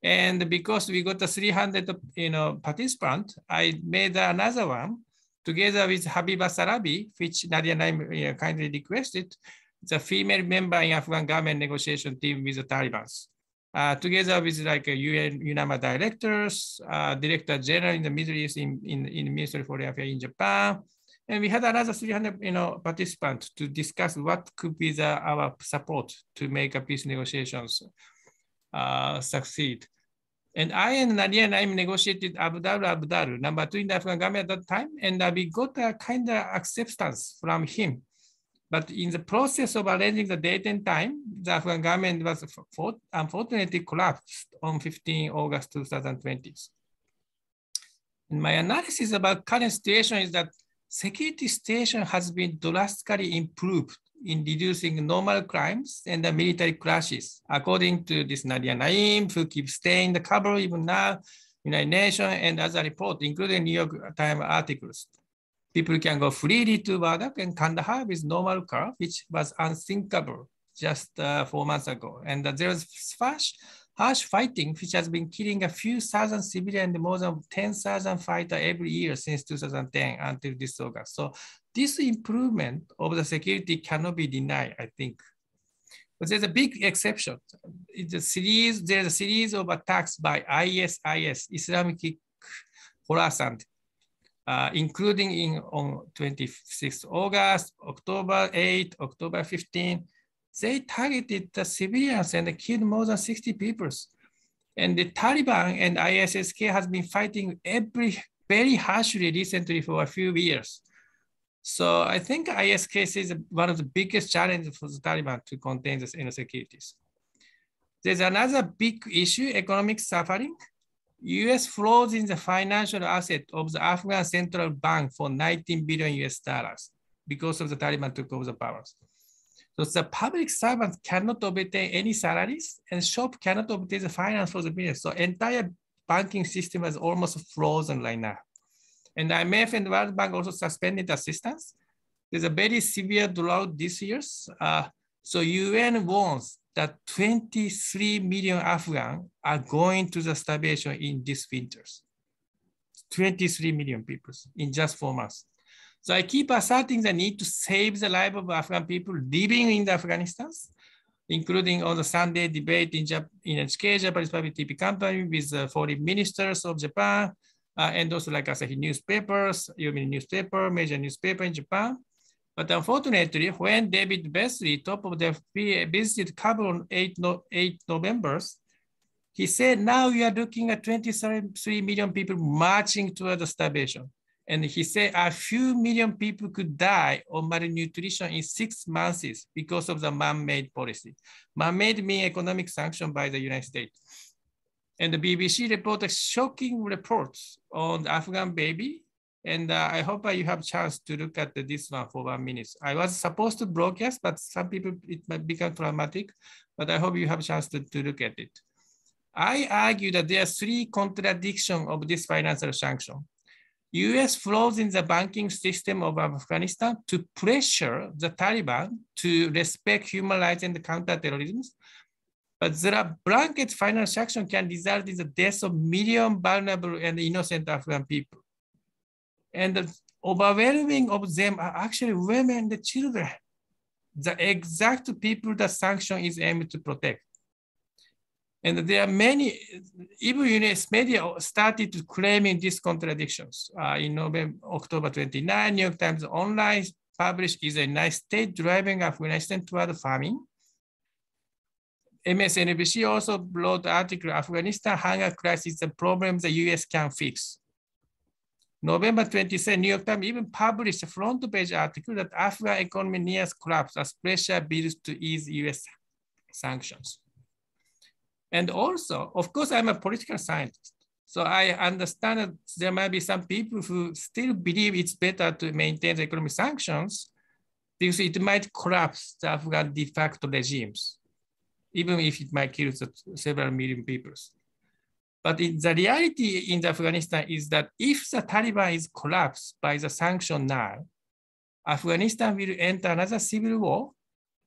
And because we got the 300 participants, I made another one together with Habiba Sarabi, which Narayan kindly requested, the female member in Afghan government negotiation team with the Taliban, together with like UN UNAMA directors, director general in the Middle East in the Ministry of Foreign Affairs in Japan. And we had another 300 participants to discuss what could be our support to make a peace negotiations succeed. And I and Narayan negotiated Abdul, number 2 in the Afghan government at that time, and we got a kind of acceptance from him. But in the process of arranging the date and time, the Afghan government was unfortunately collapsed on 15 August 2020. And my analysis about current situation is that security situation has been drastically improved in reducing normal crimes and the military clashes, according to this Narayan, who keeps staying the cover even now, United Nations and other reports, including New York Times articles. People can go freely to Wardak and Kandahar with normal car, which was unthinkable just 4 months ago. And there was harsh fighting, which has been killing a few thousand civilians and more than 10,000 fighters every year since 2010 until this August. So this improvement of the security cannot be denied, I think. But there's a big exception. There's a series of attacks by ISIS, Islamic Khorasan, including on 26th August, October 8, October 15. They targeted the civilians and killed more than 60 people. And the Taliban and ISIS-K has been fighting very harshly recently for a few years. So I think ISK is one of the biggest challenges for the Taliban to contain the insecurities. There's another big issue, economic suffering. US froze in the financial asset of the Afghan Central Bank for 19 billion US dollars because of the Taliban took over the powers. So the public servants cannot obtain any salaries and shop cannot obtain the finance for the business. So entire banking system is almost frozen right now. And IMF and World Bank also suspended assistance. There's a very severe drought this year. So UN warns that 23 million Afghans are going to the starvation in this winters. 23 million people in just 4 months. So I keep asserting the need to save the life of Afghan people living in Afghanistan, including on the Sunday debate in NHK, Japanese public TV company with foreign ministers of Japan, and also like Asahi newspapers, Yomiuri newspaper, major newspaper in Japan. But unfortunately, when David Beasley, top of the FBA, visited Kabul on 8 November, he said, now we are looking at 23 million people marching toward the starvation. And he said a few million people could die of malnutrition in 6 months because of the man-made policy. Man-made means economic sanction by the United States. And the BBC reported shocking reports on the Afghan baby. And I hope you have a chance to look at this one for 1 minute. I was supposed to broadcast, but some people, it might become traumatic, but I hope you have a chance to look at it. I argue that there are 3 contradictions of this financial sanction. US froze in the banking system of Afghanistan to pressure the Taliban to respect human rights and counterterrorism. But the blanket financial sanction can result in the death of millions of vulnerable and innocent Afghan people. And the overwhelming of them are actually women and children, the exact people that sanction is aimed to protect. And there are many, even US media started to claiming these contradictions. In October 29, New York Times Online published is a United States driving Afghanistan toward famine. MSNBC also wrote the article, Afghanistan hunger crisis, the problem the US can fix. November 27, New York Times even published a front page article that Afghan economy nears collapse as pressure builds to ease US sanctions. And also, of course, I'm a political scientist. So I understand that there might be some people who still believe it's better to maintain the economic sanctions because it might collapse the Afghan de facto regimes, even if it might kill several million people. But the reality in Afghanistan is that if the Taliban is collapsed by the sanction now, Afghanistan will enter another civil war,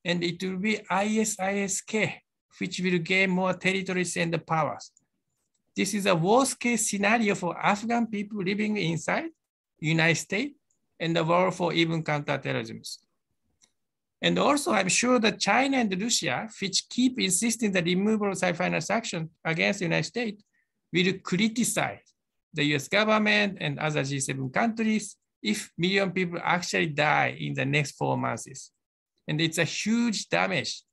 and it will be ISIS-K, which will gain more territories and powers. This is a worst case scenario for Afghan people living inside the United States and the world for even counterterrorism. And also, I'm sure that China and Russia, which keep insisting the removal of financial sanctions against the United States, will criticize the US government and other G7 countries if million people actually die in the next 4 months. And it's a huge damage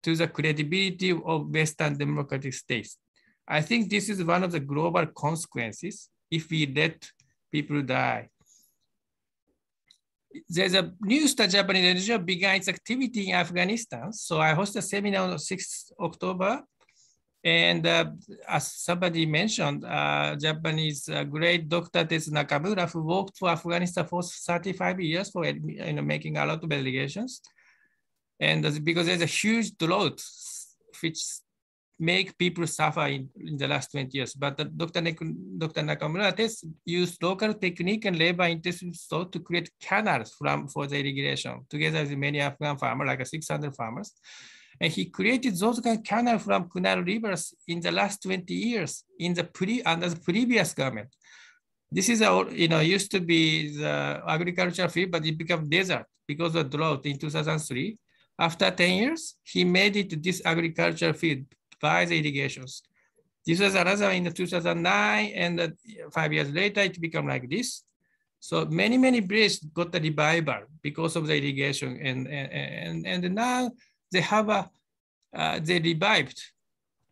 to the credibility of Western democratic states. I think this is one of the global consequences if we let people die. There's a news that Japanese NGO began its activity in Afghanistan. So I hosted a seminar on 6th October. And as somebody mentioned, Japanese great Dr. Tetsu Nakamura, who worked for Afghanistan for 35 years for making a lot of delegations. And because there's a huge drought, which make people suffer in the last 20 years. But Dr. Nakamura used local technique and labor-intensive thought to create canals for the irrigation, together with many Afghan farmers, like 600 farmers. And he created those kind of canals from canal rivers in the last 20 years under the previous government. This is used to be the agricultural field, but it became desert because of drought in 2003. After 10 years, he made it this agricultural field by the irrigations. This was another in 2009, and 5 years later, it became like this. So many villages got the revival because of the irrigation, and now they have they revived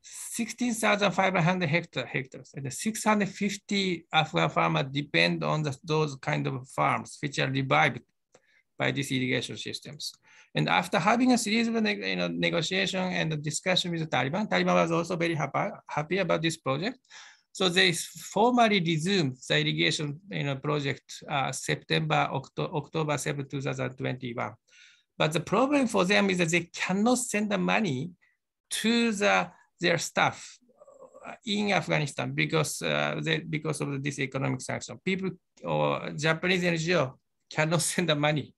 16,500 hectares, and 650 Afghan farmers depend on those kind of farms which are revived by these irrigation systems. And after having a series of negotiation and discussion with the Taliban was also very happy about this project. So they formally resumed the irrigation project October 7, 2021. But the problem for them is that they cannot send the money to their staff in Afghanistan because of this economic sanction. People or Japanese NGO cannot send the money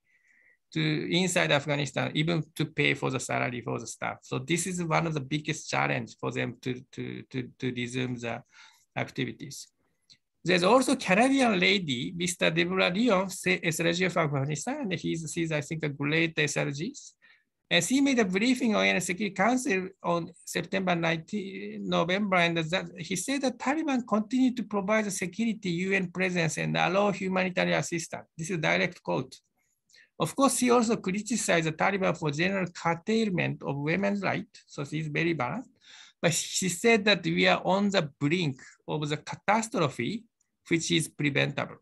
to inside Afghanistan, even to pay for the salary for the staff. So this is one of the biggest challenge for them to resume the activities. There's also Canadian lady, Mr. Deborah Leon, SRG of Afghanistan, and she's I think a great SRG. And she made a briefing on Security Council on September 19, November, and he said that Taliban continue to provide the security UN presence and allow humanitarian assistance. This is a direct quote. Of course, he also criticized the Taliban for general curtailment of women's rights, so she's very balanced. But she said that we are on the brink of the catastrophe, which is preventable.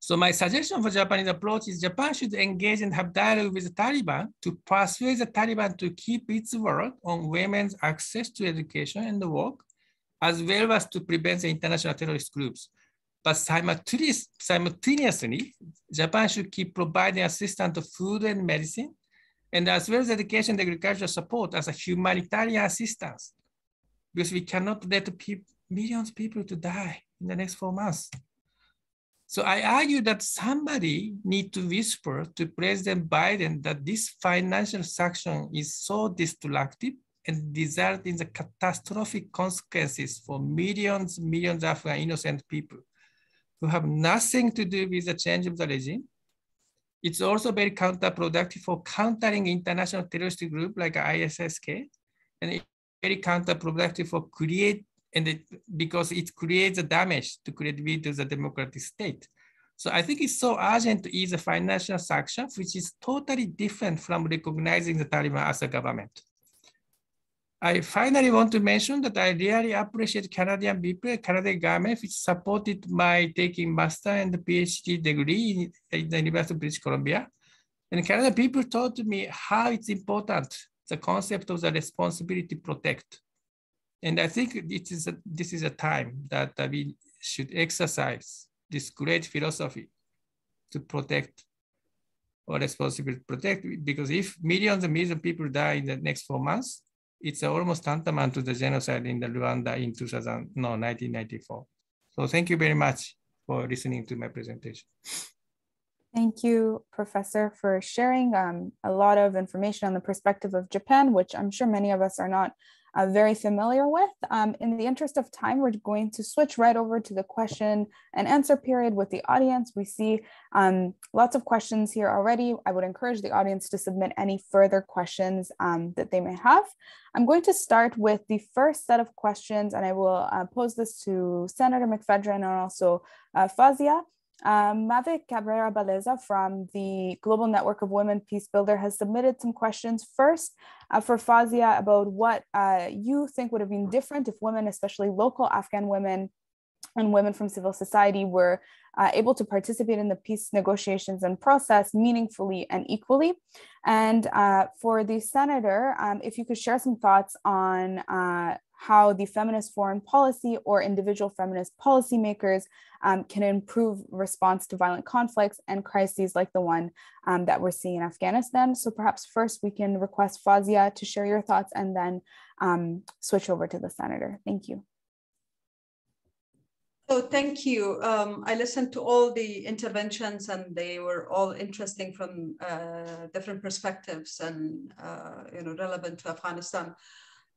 So my suggestion for Japanese approach is Japan should engage and have dialogue with the Taliban to persuade the Taliban to keep its word on women's access to education and work, as well as to prevent the international terrorist groups. But simultaneously, Japan should keep providing assistance to food and medicine, and as well as education and agricultural support as a humanitarian assistance, because we cannot let millions of people to die in the next 4 months. So I argue that somebody needs to whisper to President Biden that this financial sanction is so destructive and result in the catastrophic consequences for millions of Afghan innocent people who have nothing to do with the change of the regime. It's also very counterproductive for countering international terrorist group like ISSK, and very counterproductive for because it creates a damage to credibility of the democratic state. So I think it's so urgent to ease the financial sanctions, which is totally different from recognizing the Taliban as a government. I finally want to mention that I really appreciate Canadian people, Canadian government, which supported my taking master and PhD degree in the University of British Columbia. And Canadian people taught me how it's important, the concept of the responsibility to protect. And I think this is a time that we should exercise this great philosophy to protect or responsibility to protect, because if millions and millions of people die in the next 4 months, it's almost tantamount to the genocide in the Rwanda in 1994. So thank you very much for listening to my presentation. Thank you, Professor, for sharing a lot of information on the perspective of Japan, which I'm sure many of us are not very familiar with. In the interest of time, we're going to switch right over to the question and answer period with the audience. We see lots of questions here already. I would encourage the audience to submit any further questions that they may have. I'm going to start with the first set of questions, and I will pose this to Senator McPhedran and also Fawzia. Mavic Cabrera Baleza from the Global Network of Women Peace Builder has submitted some questions. First, for Fawzia, about what you think would have been different if women, especially local Afghan women and women from civil society, were able to participate in the peace negotiations and process meaningfully and equally. And for the senator, if you could share some thoughts on how the feminist foreign policy or individual feminist policymakers can improve response to violent conflicts and crises like the one that we're seeing in Afghanistan. So perhaps first we can request Fawzia to share your thoughts and then switch over to the senator. Thank you. So thank you. I listened to all the interventions and they were all interesting from different perspectives and relevant to Afghanistan.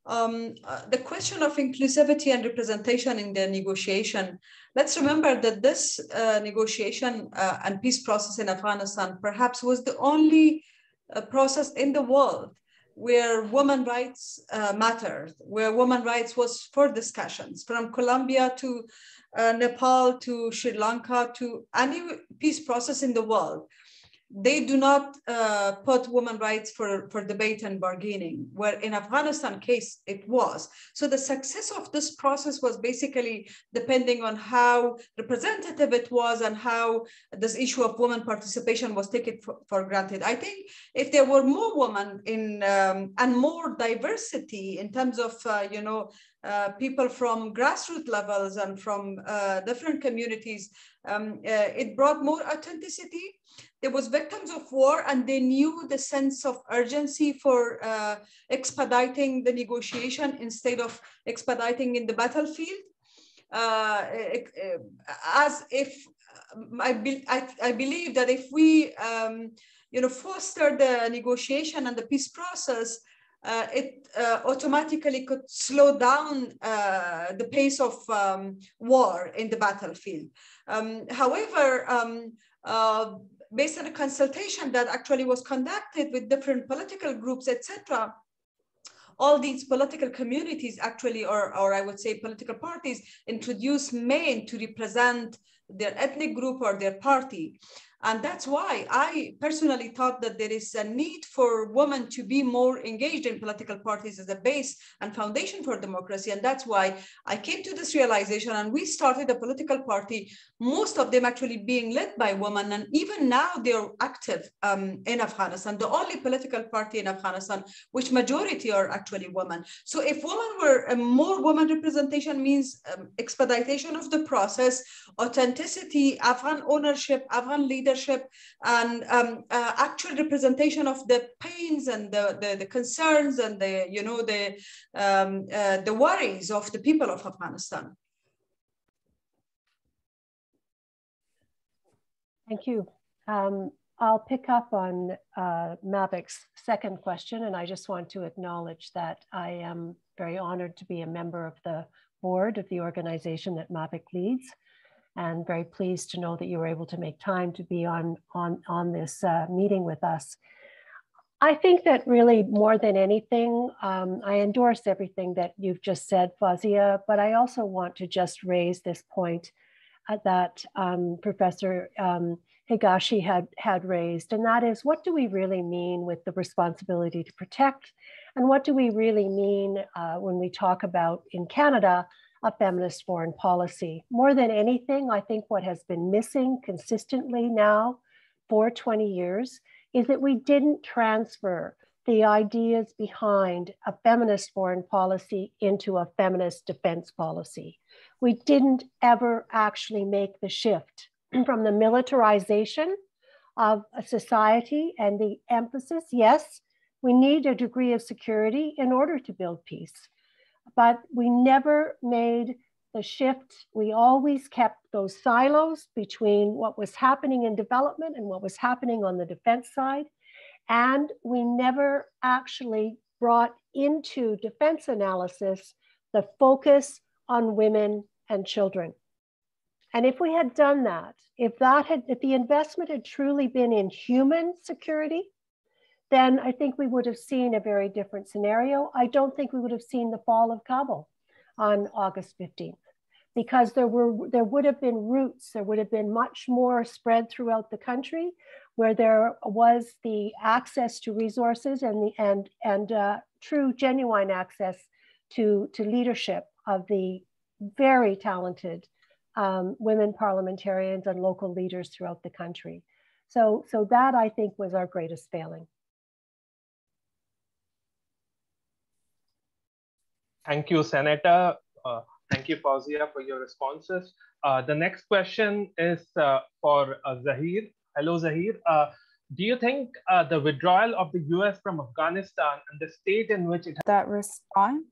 The question of inclusivity and representation in the negotiation, let's remember that this negotiation and peace process in Afghanistan perhaps was the only process in the world where women's rights mattered, where women's rights was for discussions, from Colombia to Nepal to Sri Lanka to any peace process in the world. They do not put women's rights for debate and bargaining, where in Afghanistan case it was. So the success of this process was basically depending on how representative it was and how this issue of women participation was taken for granted. I think if there were more women in and more diversity in terms of people from grassroots levels and from different communities, it brought more authenticity. There was victims of war and they knew the sense of urgency for expediting the negotiation instead of expediting in the battlefield. As if I believe that if we foster the negotiation and the peace process, it automatically could slow down the pace of war in the battlefield. However, based on a consultation that actually was conducted with different political groups, etc., all these political communities actually, or I would say political parties, introduced men to represent their ethnic group or their party. And that's why I personally thought that there is a need for women to be more engaged in political parties as a base and foundation for democracy. And that's why I came to this realization and we started a political party, most of them actually being led by women. And even now they're active in Afghanistan, the only political party in Afghanistan, which majority are actually women. So if women were more women representation means expeditation of the process, authenticity, Afghan ownership, Afghan leadership, and actual representation of the pains and the concerns and the worries of the people of Afghanistan. Thank you. I'll pick up on Mavik's second question, and I just want to acknowledge that I am very honored to be a member of the board of the organization that Mavik leads, and very pleased to know that you were able to make time to be on this meeting with us. I think that really more than anything, I endorse everything that you've just said, Fawzia, but I also want to just raise this point that Professor Higashi had raised, and that is, what do we really mean with the responsibility to protect? And what do we really mean when we talk about, in Canada, a feminist foreign policy? More than anything, I think what has been missing consistently now for 20 years is that we didn't transfer the ideas behind a feminist foreign policy into a feminist defense policy. We didn't ever actually make the shift from the militarization of a society and the emphasis, yes, we need a degree of security in order to build peace. But we never made the shift. We always kept those silos between what was happening in development and what was happening on the defense side. And we never actually brought into defense analysis the focus on women and children. And if we had done that, if the investment had truly been in human security, then I think we would have seen a very different scenario. I don't think we would have seen the fall of Kabul on August 15th, because there would have been roots, there would have been much more spread throughout the country, where there was the access to resources and true, genuine access to leadership of the very talented women parliamentarians and local leaders throughout the country. So that, I think, was our greatest failing. Thank you, Senator. Thank you, Fawzia, for your responses. The next question is for Zahir. Hello, Zahir. Do you think the withdrawal of the US from Afghanistan and the state in which it... That response?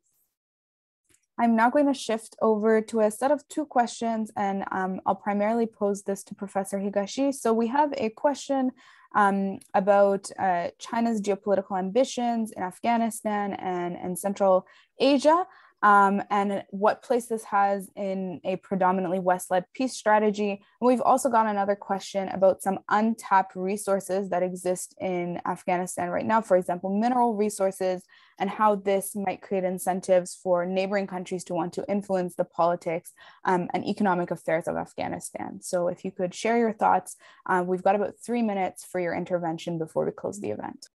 I'm now going to shift over to a set of 2 questions, and I'll primarily pose this to Professor Higashi. So we have a question about China's geopolitical ambitions in Afghanistan and Central Asia, and what place this has in a predominantly West-led peace strategy. And we've also got another question about some untapped resources that exist in Afghanistan right now, for example, mineral resources, and how this might create incentives for neighboring countries to want to influence the politics and economic affairs of Afghanistan. So if you could share your thoughts, we've got about 3 minutes for your intervention before we close the event.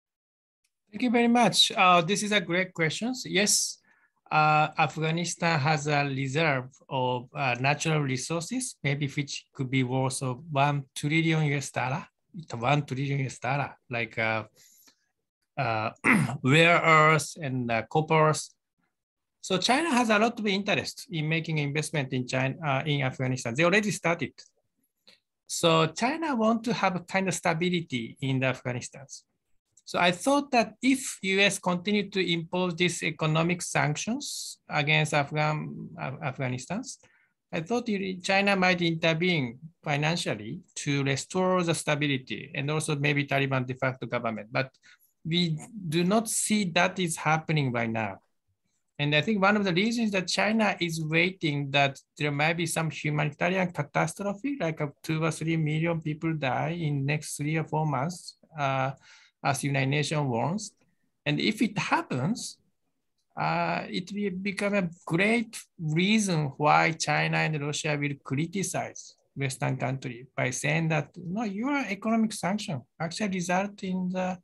Thank you very much. This is a great question. Yes. Afghanistan has a reserve of natural resources, maybe which could be worth of $1 trillion US, $1 trillion US, like rare earths and coppers. So China has a lot of interest in making investment in China, in Afghanistan. They already started. So China wants to have a kind of stability in the Afghanistan. So I thought that if US continue to impose these economic sanctions against Afghanistan, I thought China might intervene financially to restore the stability and also maybe Taliban de facto government. But we do not see that is happening right now. And I think one of the reasons that China is waiting that there might be some humanitarian catastrophe, like 2 or 3 million people die in next 3 or 4 months, as United Nations warns. And if it happens, it will become a great reason why China and Russia will criticize Western countries by saying that, no, your economic sanction actually result in the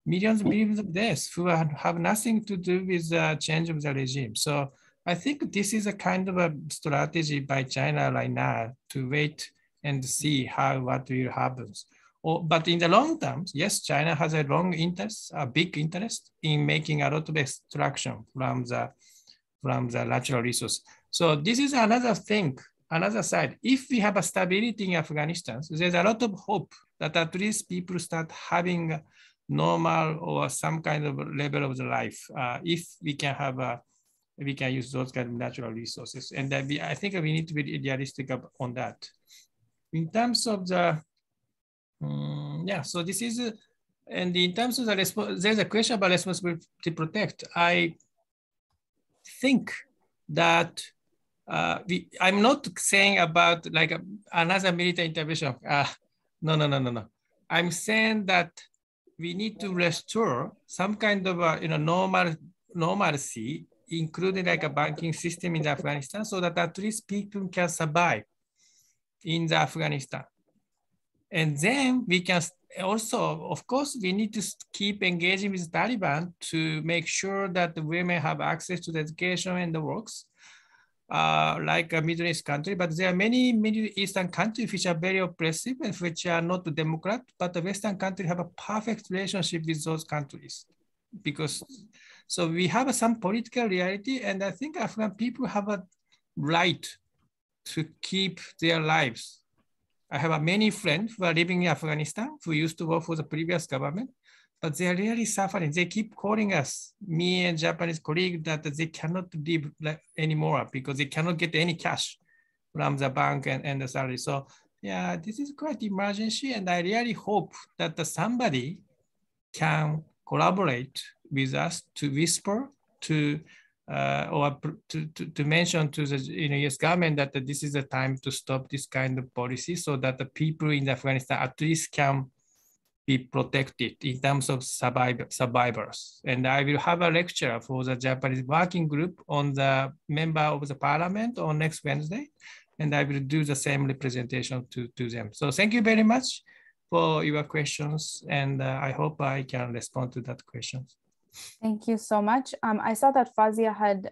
millions and millions of deaths who have nothing to do with the change of the regime. So I think this is a kind of a strategy by China right now to wait and see what will happen. But in the long term, yes, China has a big interest in making a lot of extraction from the natural resource. So this is another thing, another side. If we have a stability in Afghanistan, there's a lot of hope that at least people start having normal or some kind of level of the life. If we can use those kind of natural resources. And I think we need to be realistic on that. In terms of the so this is, and in terms of the there's a question about responsibility to protect. I think that I'm not saying about like another military intervention. No. I'm saying that we need to restore some kind of normalcy, including like a banking system in Afghanistan, so that at least people can survive in the Afghanistan. And then we can also, of course, we need to keep engaging with Taliban to make sure that the women have access to the education and the works, like a Middle East country. But there are many Middle Eastern countries which are very oppressive and which are not democrat, but the Western countries have a perfect relationship with those countries. So we have some political reality, and I think Afghan people have a right to keep their lives. I have many friends who are living in Afghanistan who used to work for the previous government, but they are really suffering. They keep calling us, me and Japanese colleagues, that they cannot live anymore because they cannot get any cash from the bank and the salary. So yeah, this is quite emergency, and I really hope that somebody can collaborate with us to whisper to or to mention to the US government that this is the time to stop this kind of policy, so that the people in Afghanistan at least can be protected in terms of survivors. And I will have a lecture for the Japanese working group on the member of the parliament on next Wednesday, and I will do the same representation to them. So thank you very much for your questions, and I hope I can respond to that question. Thank you so much. I saw that Fawzia had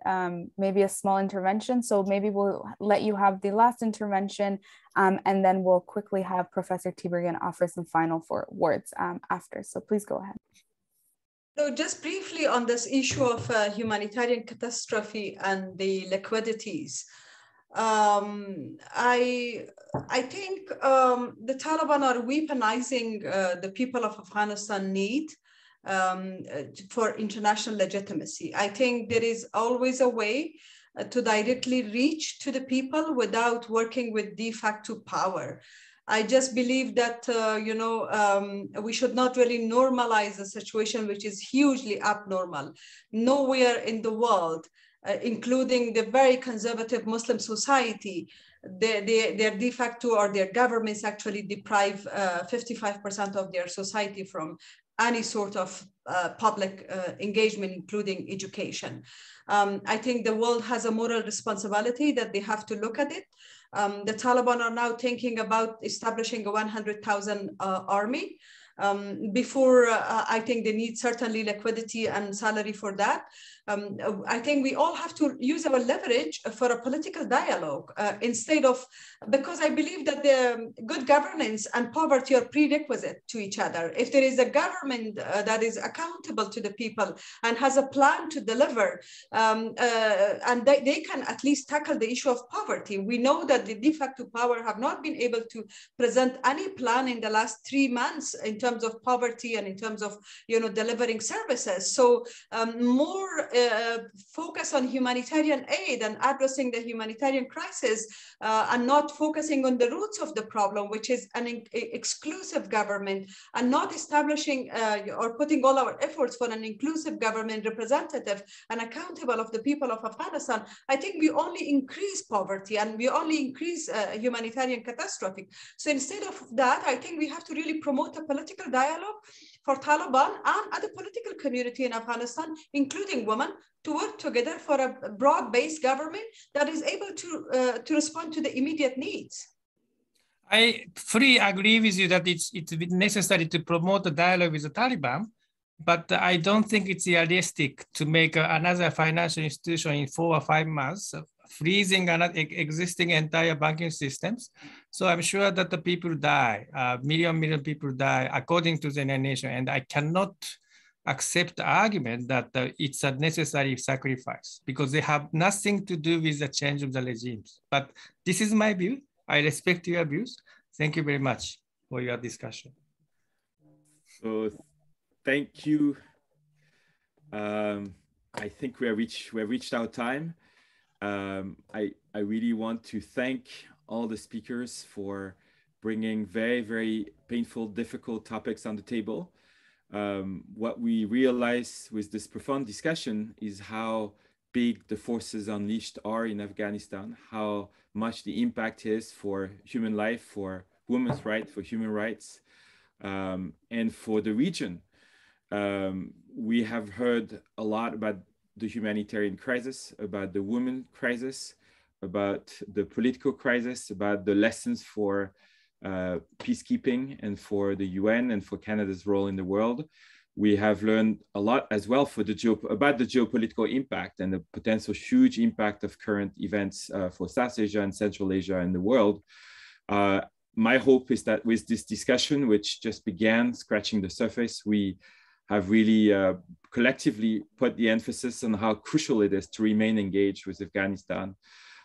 maybe a small intervention, so maybe we'll let you have the last intervention, and then we'll quickly have Professor Tiberghien offer some final words after. So please go ahead. So just briefly on this issue of humanitarian catastrophe and the liquidities. I think the Taliban are weaponizing the people of Afghanistan need for international legitimacy. I think there is always a way to directly reach to the people without working with de facto power. I just believe that, we should not really normalize a situation which is hugely abnormal. Nowhere in the world, including the very conservative Muslim society, their de facto or their governments actually deprive 55% of their society from any sort of public engagement, including education. I think the world has a moral responsibility that they have to look at it. The Taliban are now thinking about establishing a 100,000 army. Before, I think they need certainly liquidity and salary for that. I think we all have to use our leverage for a political dialogue instead of, because I believe that the good governance and poverty are prerequisite to each other. If there is a government that is accountable to the people and has a plan to deliver, and they can at least tackle the issue of poverty. We know that the de facto power have not been able to present any plan in the last 3 months in terms of poverty and in terms of delivering services. So more focus on humanitarian aid and addressing the humanitarian crisis and not focusing on the roots of the problem, which is an exclusive government, and not establishing or putting all our efforts for an inclusive government representative and accountable of the people of Afghanistan. I think we only increase poverty and we only increase humanitarian catastrophe. So instead of that, I think we have to really promote a political dialogue for Taliban and other political community in Afghanistan, including women, to work together for a broad-based government that is able to respond to the immediate needs. I fully agree with you that it's necessary to promote the dialogue with the Taliban, but I don't think it's realistic to make another financial institution in 4 or 5 months, freezing another existing entire banking systems. So I'm sure that the people die, million people die according to the United Nations, and I cannot accept the argument that it's a necessary sacrifice because they have nothing to do with the change of the regimes. But this is my view. I respect your views. Thank you very much for your discussion. So thank you. I think we have reached our time. I really want to thank all the speakers for bringing very, very painful, difficult topics on the table. What we realize with this profound discussion is how big the forces unleashed are in Afghanistan, how much the impact is for human life, for women's rights, for human rights, and for the region. We have heard a lot about the humanitarian crisis, about the women crisis, about the political crisis, about the lessons for peacekeeping and for the UN and for Canada's role in the world. We have learned a lot as well about the geopolitical impact and the potential huge impact of current events for South Asia and Central Asia and the world. My hope is that with this discussion, which just began scratching the surface, we have really collectively put the emphasis on how crucial it is to remain engaged with Afghanistan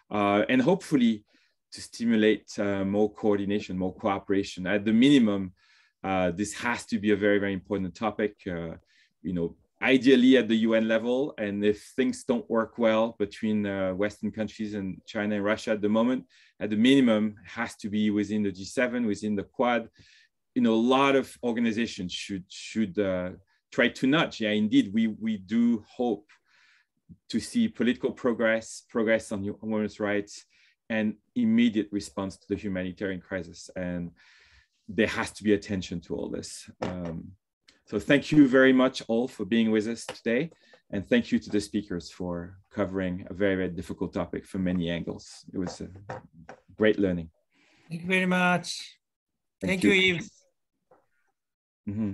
and hopefully to stimulate more coordination, more cooperation. At the minimum, this has to be a very, very important topic, ideally at the UN level. And if things don't work well between Western countries and China and Russia at the moment, at the minimum, it has to be within the G7, within the Quad. A lot of organizations should try to nudge. Yeah, indeed, we do hope to see political progress on women's rights, and immediate response to the humanitarian crisis. And there has to be attention to all this. So thank you very much all for being with us today. And thank you to the speakers for covering a very, very difficult topic from many angles. It was a great learning. Thank you very much. Thank you, Yves. Mm-hmm.